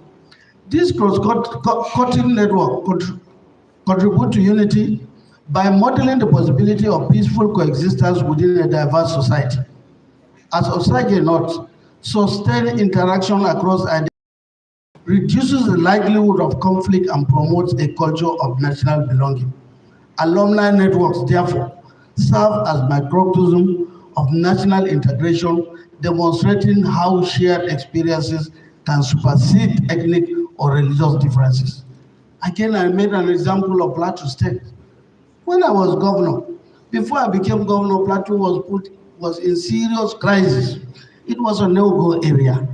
This cross-cutting network contribute to unity by modeling the possibility of peaceful coexistence within a diverse society. As Osage notes, sustained interaction across ideas reduces the likelihood of conflict and promotes a culture of national belonging. Alumni networks, therefore, serve as microcosm of national integration, demonstrating how shared experiences can supersede ethnic or religious differences. Again, I made an example of Plateau State. When I was governor, before I became governor, Plateau was in serious crisis. It was a no-go area.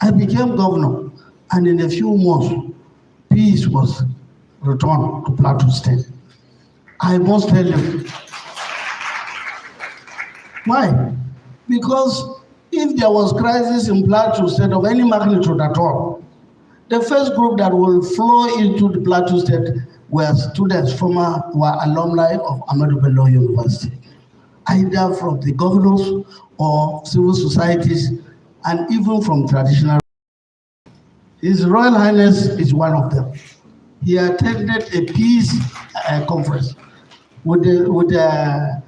I became governor, and in a few months, peace was returned to Plateau State. I must tell you. Why? Because if there was crisis in Plateau State of any magnitude at all, the first group that will flow into the Plateau State were students, were alumni of Ahmadu Bello University, either from the governors or civil societies, and even from traditional. His Royal Highness is one of them. He attended a peace conference with the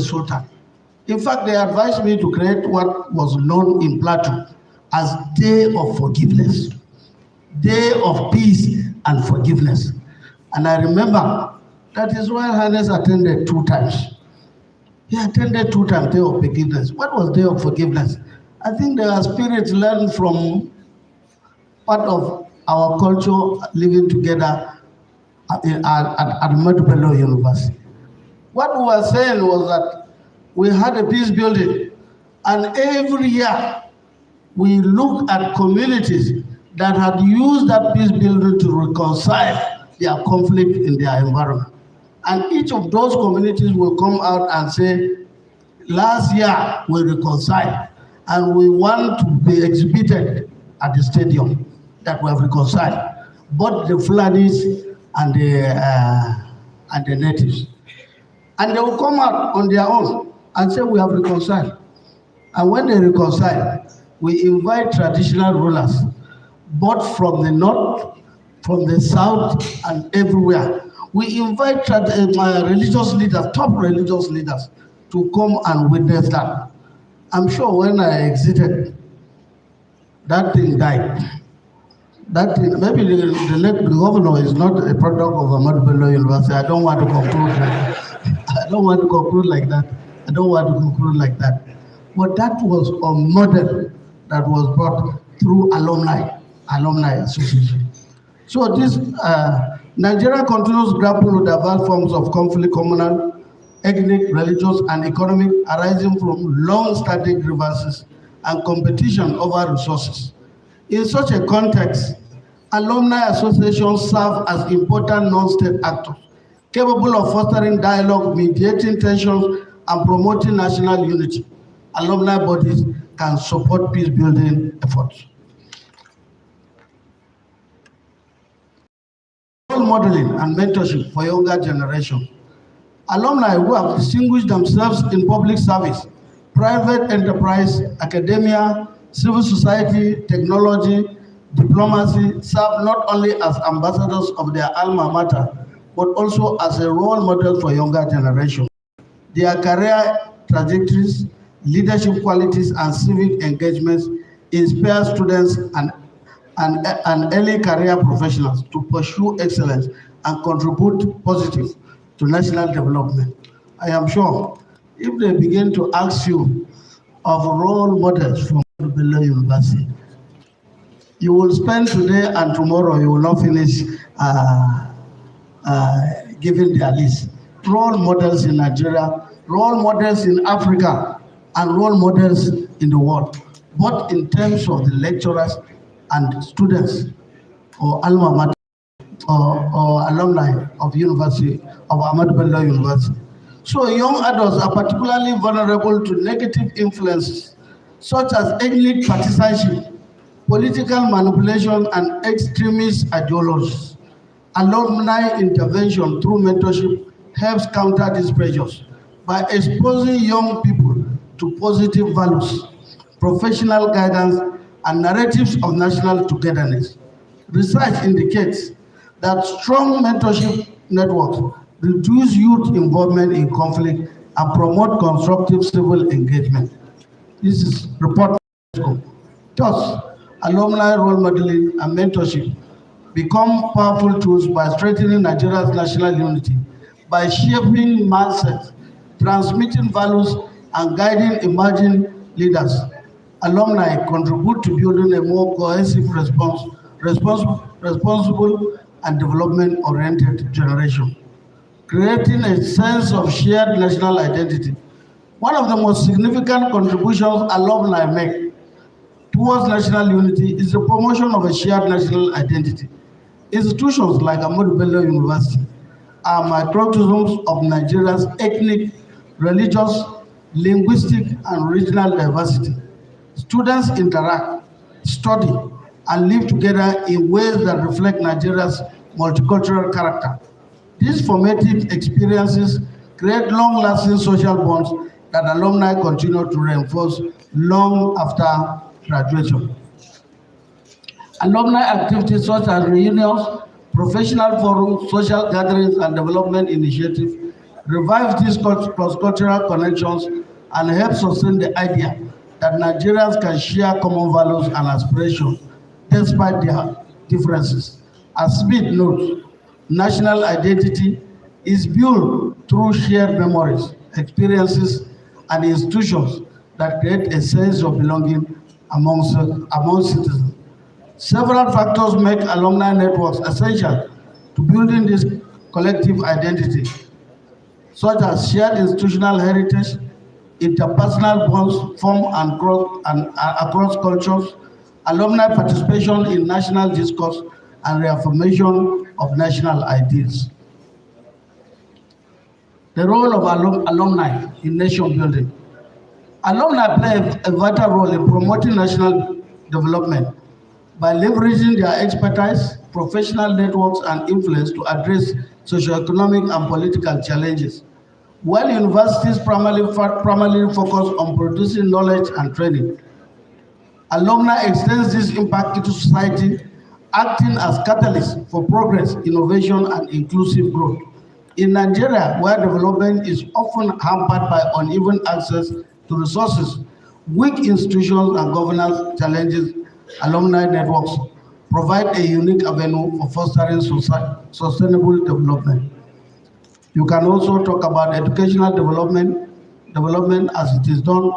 Sultan. In fact, they advised me to create what was known in Plateau as Day of Forgiveness, Day of Peace and Forgiveness. And I remember that His Royal Highness attended 2 times. He attended 2 times Day of Forgiveness. What was Day of Forgiveness? I think there are spirits learned from part of our culture living together at Ahmadu Bello University. What we were saying was that we had a peace building, and every year we look at communities that had used that peace building to reconcile their conflict in their environment. And each of those communities will come out and say, last year we reconciled, and we want to be exhibited at the stadium that we have reconciled, both the Fulanis and the natives. And they will come out on their own and say, we have reconciled. And when they reconcile, we invite traditional rulers, both from the north, from the south, and everywhere. We invite religious leaders, top religious leaders, to come and witness that. I'm sure when I exited, that thing died. That thing, maybe the governor is not a product of Ahmadu Bello University. I don't want to conclude that. I don't want to conclude like that. I don't want to conclude like that. But that was a model that was brought through alumni association. So this Nigeria continues to grapple with diverse forms of conflict, communal, ethnic, religious, and economic, arising from long-standing grievances and competition over resources. In such a context, alumni associations serve as important non-state actors, capable of fostering dialogue, mediating tensions, and promoting national unity. Alumni bodies can support peace-building efforts. Role modeling and mentorship for younger generation. Alumni who have distinguished themselves in public service, private enterprise, academia, civil society, technology, diplomacy, serve not only as ambassadors of their alma mater, but also as a role model for younger generation. Their career trajectories, leadership qualities, and civic engagements inspire students and early career professionals to pursue excellence and contribute positive to national development. I am sure if they begin to ask you of role models from Bello University, you will spend today and tomorrow, you will not finish giving their list. Role models in Nigeria, role models in Africa, and role models in the world, both in terms of the lecturers and students or alma mater or alumni of University of Ahmadu Bello University. So young adults are particularly vulnerable to negative influences such as ethnic partisanship, political manipulation, and extremist ideologies. Alumni intervention through mentorship helps counter these pressures by exposing young people to positive values, professional guidance, and narratives of national togetherness. Research indicates that strong mentorship networks reduce youth involvement in conflict and promote constructive civil engagement. This is report. Thus, alumni role modeling and mentorship become powerful tools by strengthening Nigeria's national unity, by shaping mindsets, transmitting values, and guiding emerging leaders. Alumni contribute to building a more cohesive, responsible, and development-oriented generation, creating a sense of shared national identity. One of the most significant contributions alumni make towards national unity is the promotion of a shared national identity. Institutions like Ahmadu Bello University are microcosms of Nigeria's ethnic, religious, linguistic, and regional diversity. Students interact, study, and live together in ways that reflect Nigeria's multicultural character. These formative experiences create long-lasting social bonds that alumni continue to reinforce long after graduation. Alumni activities such as reunions, professional forums, social gatherings, and development initiatives revive these cross-cultural connections and help sustain the idea that Nigerians can share common values and aspirations despite their differences. As Smith notes, national identity is built through shared memories, experiences, and institutions that create a sense of belonging among citizens. Several factors make alumni networks essential to building this collective identity, such as shared institutional heritage, interpersonal bonds formed across cultures, alumni participation in national discourse, and reaffirmation of national ideals. The role of alumni in nation building. Alumni play a vital role in promoting national development by leveraging their expertise, professional networks, and influence to address socioeconomic and political challenges. While universities primarily focus on producing knowledge and training, alumni extends this impact into society, acting as catalysts for progress, innovation, and inclusive growth. In Nigeria, where development is often hampered by uneven access to resources, weak institutions, and governance challenges, alumni networks provide a unique avenue for fostering sustainable development. You can also talk about educational development as it is done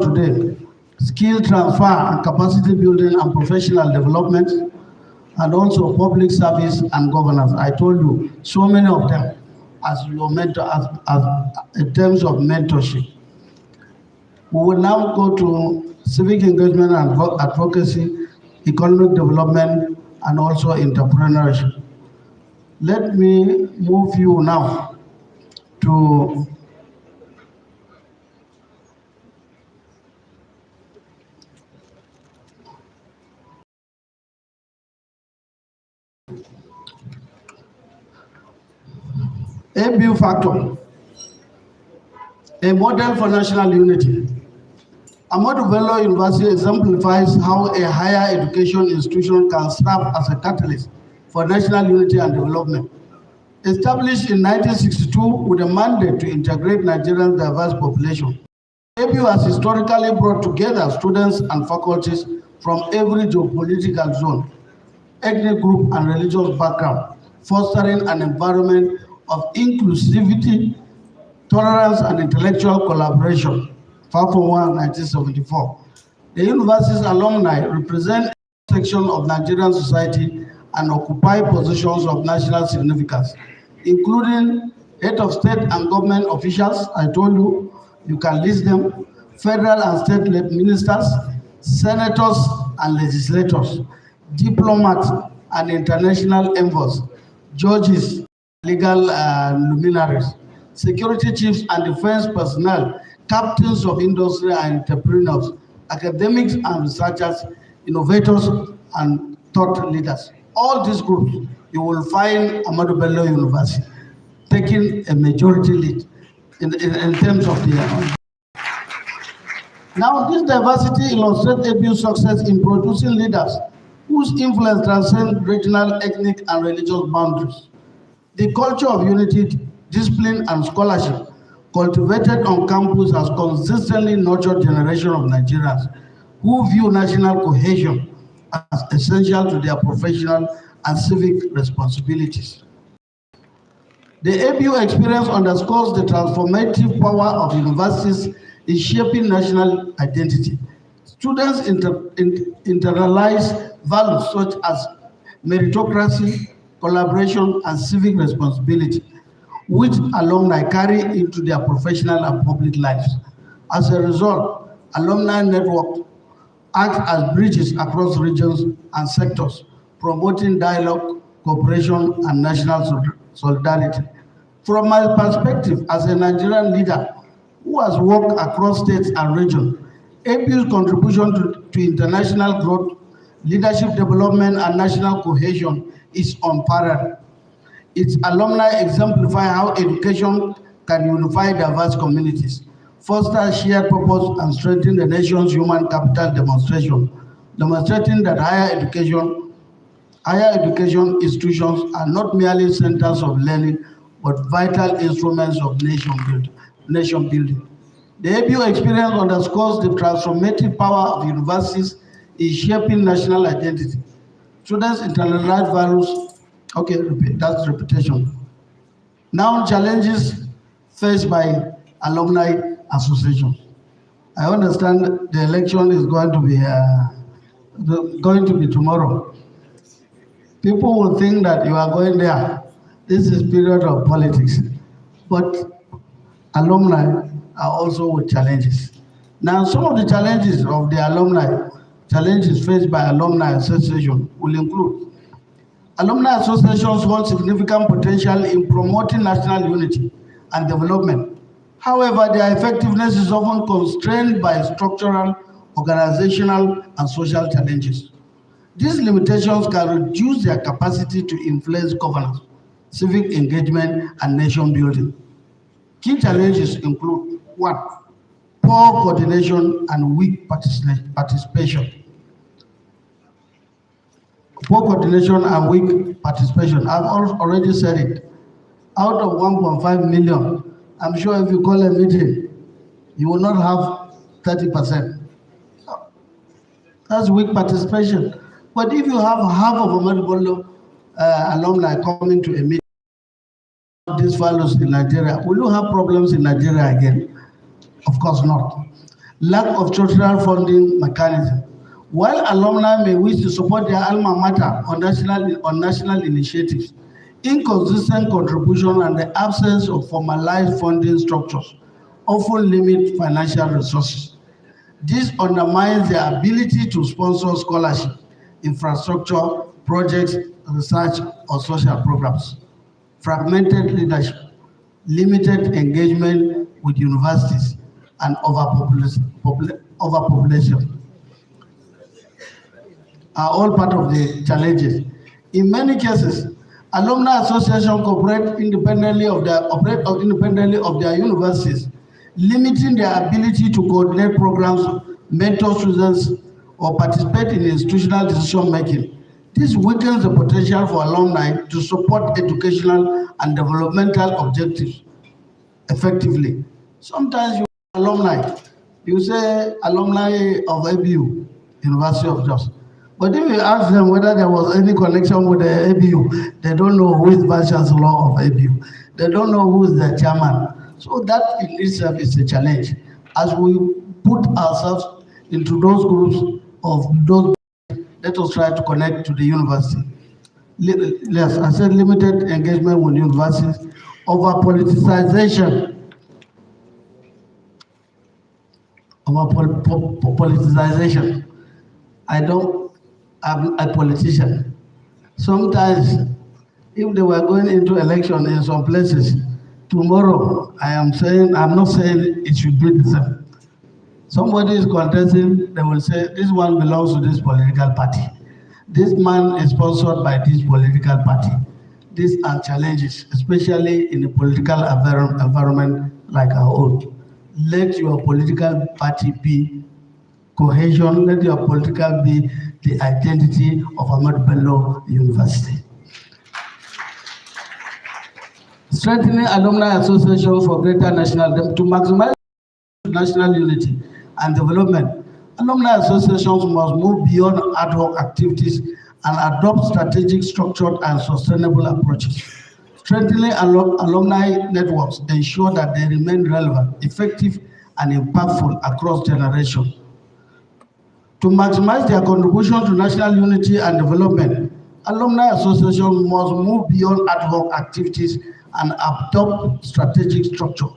today, skill transfer and capacity building and professional development, and also public service and governance. I told you so many of them as your mentor, as in terms of mentorship. We will now go to civic engagement and advocacy, economic development, and also entrepreneurship. Let me move you now to ABU factor, a model for national unity. Ahmadu Bello University exemplifies how a higher education institution can serve as a catalyst for national unity and development. Established in 1962 with a mandate to integrate Nigeria's diverse population, ABU has historically brought together students and faculties from every geopolitical zone, ethnic group, and religious background, fostering an environment of inclusivity, tolerance, and intellectual collaboration. 1974. The university's alumni represent a section of Nigerian society and occupy positions of national significance, including head of state and government officials. I told you, you can list them, federal and state ministers, senators and legislators, diplomats and international envoys, judges, legal luminaries, security chiefs and defense personnel, captains of industry and entrepreneurs, academics and researchers, innovators and thought leaders. All these groups, you will find Ahmadu Bello University taking a majority lead in terms of the. Now, this diversity illustrates ABU's success in producing leaders whose influence transcends regional, ethnic, and religious boundaries. The culture of unity, discipline, and scholarship cultivated on campus has consistently nurtured generations of Nigerians who view national cohesion as essential to their professional and civic responsibilities. The ABU experience underscores the transformative power of universities in shaping national identity. Students internalize values such as meritocracy, collaboration, and civic responsibility, which alumni carry into their professional and public lives. As a result, alumni network act as bridges across regions and sectors, promoting dialogue, cooperation, and national solidarity. From my perspective as a Nigerian leader who has worked across states and regions, ABU's contribution to international growth, leadership development, and national cohesion is unparalleled. Its alumni exemplify how education can unify diverse communities, foster shared purpose, and strengthen the nation's human capital demonstrating that higher education institutions are not merely centers of learning, but vital instruments of nation building. The ABU experience underscores the transformative power of universities in shaping national identity. Students internalize values. Okay, that's repetition. Now, challenges faced by alumni associations. I understand the election is going to be tomorrow. People will think that you are going there. This is period of politics, but alumni are also with challenges. Now, some of the challenges of the alumni, challenges faced by alumni association will include alumni associations hold significant potential in promoting national unity and development. However, their effectiveness is often constrained by structural, organizational, and social challenges. These limitations can reduce their capacity to influence governance, civic engagement, and nation building. Key challenges include: 1. Poor coordination and weak participation. Poor coordination and weak participation. I've already said it. Out of 1.5 million, I'm sure if you call a meeting, you will not have 30%. That's weak participation. But if you have half of Ahmadu Bello alumni coming to a meeting, these values in Nigeria, will you have problems in Nigeria again? Of course not. Lack of structural funding mechanism. While alumni may wish to support their alma mater on national initiatives, inconsistent contribution and the absence of formalized funding structures often limit financial resources. This undermines their ability to sponsor scholarship, infrastructure, projects, research, or social programs. Fragmented leadership, limited engagement with universities, and overpopulation are all part of the challenges. In many cases, alumni associations operate independently of their universities, limiting their ability to coordinate programs, mentor students, or participate in institutional decision-making. This weakens the potential for alumni to support educational and developmental objectives effectively. Sometimes you alumni You say alumni of ABU, University of Jos. But if you ask them whether there was any connection with the ABU, they don't know who is Vice Chancellor of ABU. They don't know who is the chairman. So that in itself is a challenge. As we put ourselves into those groups of those, let us try to connect to the university. Yes, I said limited engagement with universities, over politicization. Politicization. I'm a politician. Sometimes, if they were going into election in some places, tomorrow, I'm not saying it should be the same. Somebody is contesting, they will say, this one belongs to this political party. This man is sponsored by this political party. These are challenges, especially in a political environment like our own. Let your political party be cohesion, let your political be the identity of Ahmadu Bello University. Strengthening alumni associations for greater national, to maximize national unity and development. Alumni associations must move beyond ad hoc activities and adopt strategic, structured, and sustainable approaches. Strengthening alumni networks ensure that they remain relevant, effective, and impactful across generations. To maximize their contribution to national unity and development, alumni associations must move beyond ad hoc activities and adopt strategic structure,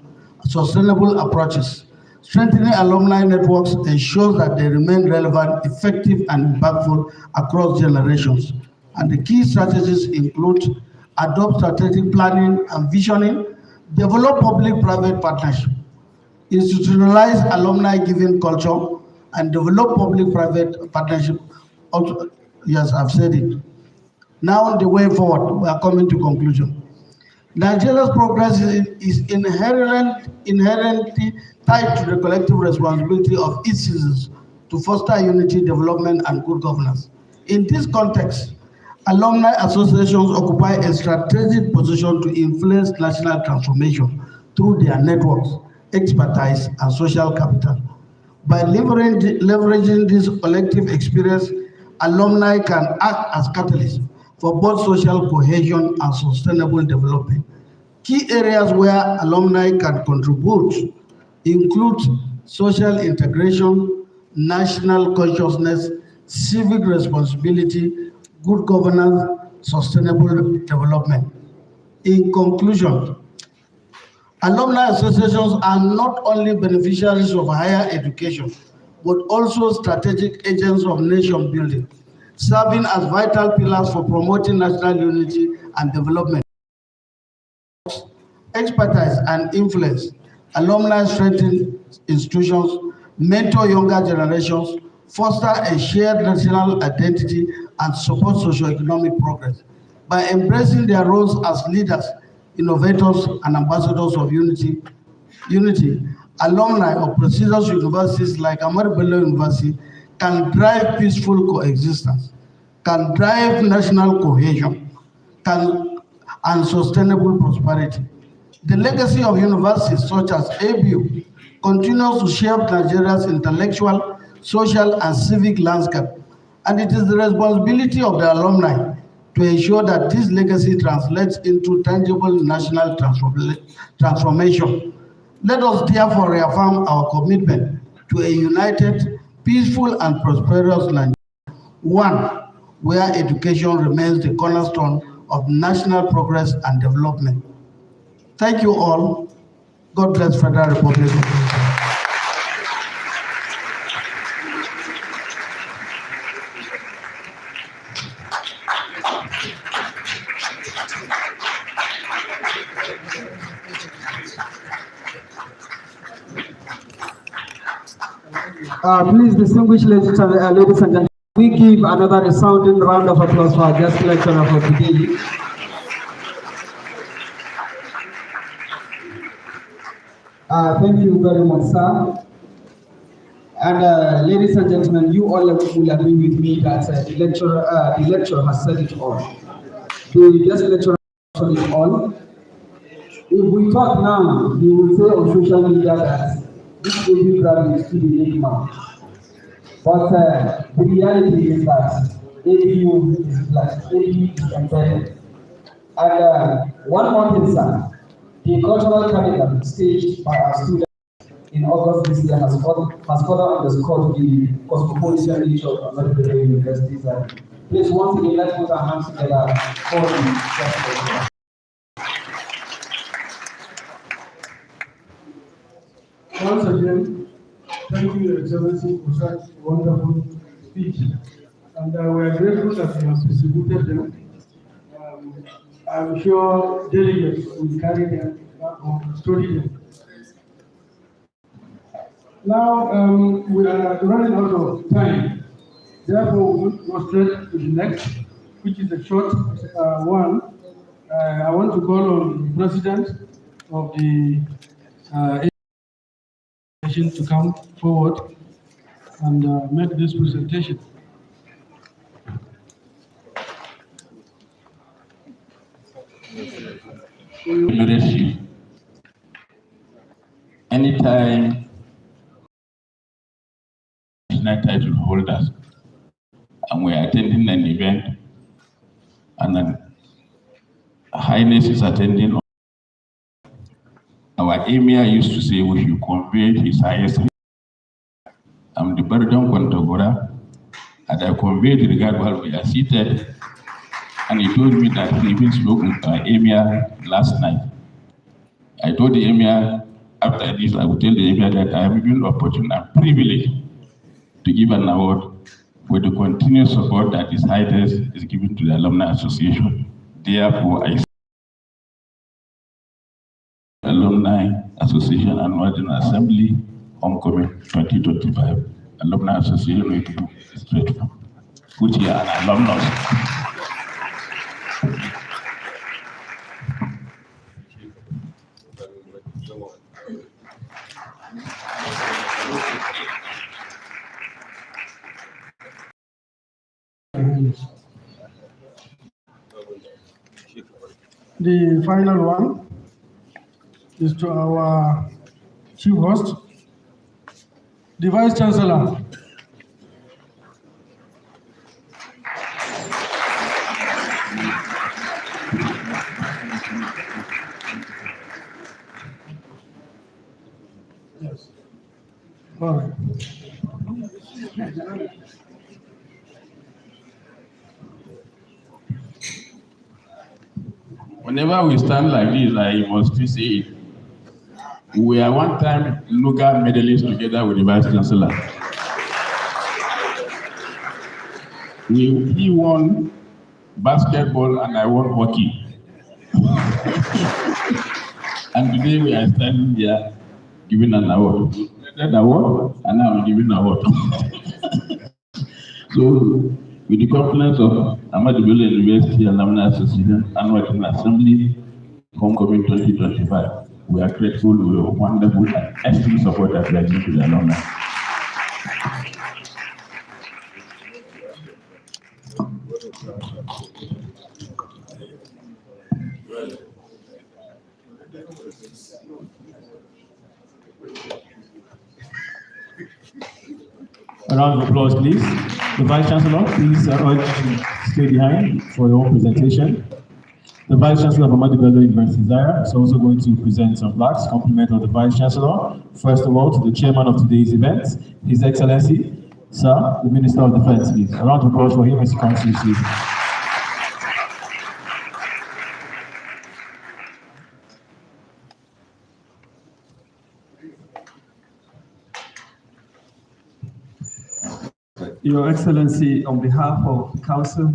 sustainable approaches. Strengthening alumni networks ensures that they remain relevant, effective, and impactful across generations. And the key strategies include adopt strategic planning and visioning, develop public-private partnership, institutionalize alumni giving culture, and develop public-private partnership. Also, yes, I've said it. Now, the way forward, we are coming to conclusion. Nigeria's progress is inherently tied to the collective responsibility of its citizens to foster unity, development, and good governance. In this context, alumni associations occupy a strategic position to influence national transformation through their networks, expertise, and social capital. By leveraging this collective experience, alumni can act as catalysts for both social cohesion and sustainable development. Key areas where alumni can contribute include social integration, national consciousness, civic responsibility, good governance, sustainable development. In conclusion, alumni associations are not only beneficiaries of higher education, but also strategic agents of nation building, serving as vital pillars for promoting national unity and development. Expertise and influence. Alumni strengthen institutions, mentor younger generations, foster a shared national identity, and support socio-economic progress. By embracing their roles as leaders, innovators, and ambassadors of unity, alumni of prestigious universities like Ahmadu Bello University can drive peaceful coexistence, can drive national cohesion, and sustainable prosperity. The legacy of universities such as ABU continues to shape Nigeria's intellectual, social, and civic landscape, and it is the responsibility of the alumni to ensure that this legacy translates into tangible national transformation. Let us therefore reaffirm our commitment to a united, peaceful, and prosperous Nigeria, one where education remains the cornerstone of national progress and development. Thank you all. God bless Federal Republic of Nigeria. Please, distinguished ladies and gentlemen, we give another resounding round of applause for our guest lecturer for today. Thank you very much, sir. And ladies and gentlemen, you all will agree with me that the lecture has said it all. The guest lecturer has said it all. If we talk now, we will say on social media that this baby brother is still a big man. But the reality is that ABU is blessed, ABU is embedded. And one more thing, sir, the cultural calendar staged by our students in August this year has further underscored the cosmopolitan nature of Ahmadu Bello University. Please, once again, let's put our hands together for the festival. Once again, thank you, Your Excellency, for such a wonderful speech. And we are grateful that you have distributed them. I'm sure delegates will carry them back home and study them. Now, we are running out of time. Therefore, we will go straight to the next, which is a short one. I want to call on the President of the to come forward and make this presentation. Leadership. Anytime national title holders and we are attending an event and then Highness is attending, our emir used to say we should convey his highest. I'm the Bardon Kwantogora, and I conveyed the regard while we are seated, and he told me that he even spoke with our emir last night. I told the emir, after this, I would tell the emir that I am given opportunity and privilege to give an award for the continuous support that His Highness is given to the Alumni Association. Therefore, I Alumni Association Annual General Assembly, Homecoming 2025. Alumni Association will do straight from which are an alumnus. The final one is to our chief host, the Vice Chancellor. Yes. All right. Whenever we stand like this, I must say it. We are one time Luga medalists together with the Vice Chancellor. He won basketball and I won hockey. And today we are standing here giving an award. That award, and now I'm giving an award. So, with the confidence of Ahmadu Bello University Alumni Association Annual General Assembly, Homecoming 2025, we are grateful, we are wonderful, and excellent support that we are giving to the alumni. A round of applause, please. The Vice Chancellor, please urge to stay behind for your own presentation. The Vice Chancellor of Ahmadu Bello University, Zaria, is also going to present some plaques, compliment of the Vice Chancellor. First of all, to the chairman of today's event, His Excellency, Sir, the Minister of Defense, please. A round of applause for him as he comes to receive. Your Excellency, on behalf of the Council,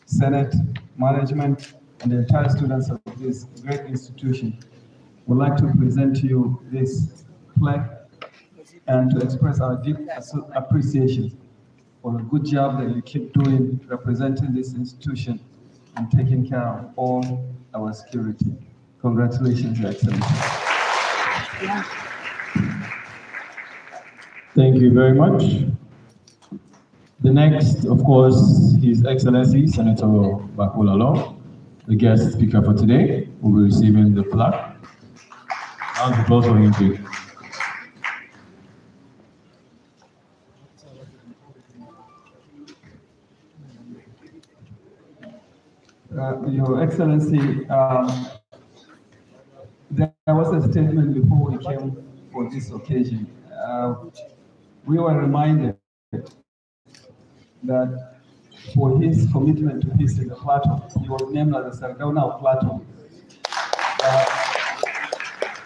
Senate, management, and the entire students of this great institution, would like to present to you this plaque and to express our deep appreciation for the good job that you keep doing representing this institution and taking care of all our security. Congratulations, Your Excellency. Thank you very much. The next, of course, His Excellency Senator BAKO LALONG, the guest speaker for today, will be receiving the plaque. Round of applause for him, please. Your Excellency, there was a statement before we came for this occasion. We were reminded that for his commitment to peace in the Plateau, he was named as the Sardauna of Plateau.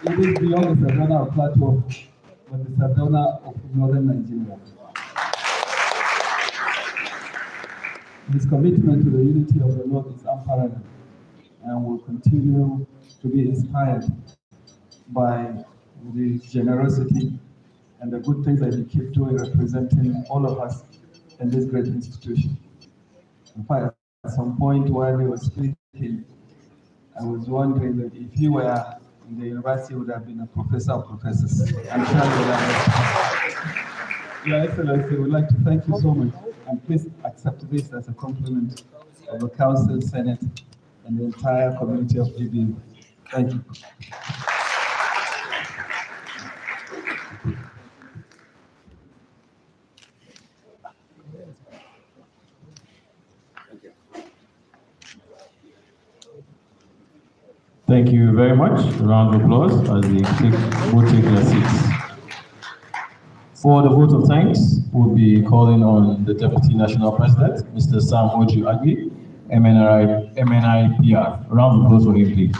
It is beyond the Sardauna of Plateau, but the Sardauna of Northern Nigeria. His commitment to the unity of the North is unparalleled and will continue to be inspired by the generosity and the good things that he keeps doing, representing all of us in this great institution. In fact, at some point while we were speaking, I was wondering that if he were in the university, he would have been a professor of professors. I'm sure you would have. Your Excellency, we would like to thank you so much, and please accept this as a compliment of the Council, Senate, and the entire community of ABU. Thank you. Thank you very much. A round of applause as they both take their seats. For the vote of thanks, we'll be calling on the Deputy National President, Mr. Sam Oju Agi, MNI PR. A round of applause for him, please.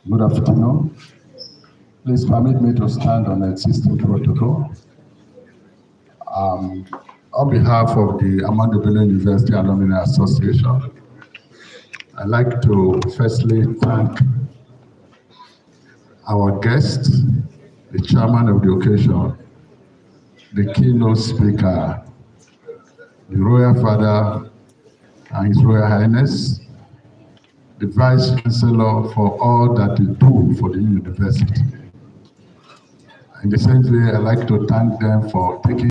Good afternoon. Please permit me to stand on the existing protocol. On behalf of the Ahmadu Bello University Alumni Association, I'd like to firstly thank our guest, the chairman of the occasion, the keynote speaker, the Royal Father and His Royal Highness, the Vice Chancellor for all that they do for the university. In the same way, I'd like to thank them for taking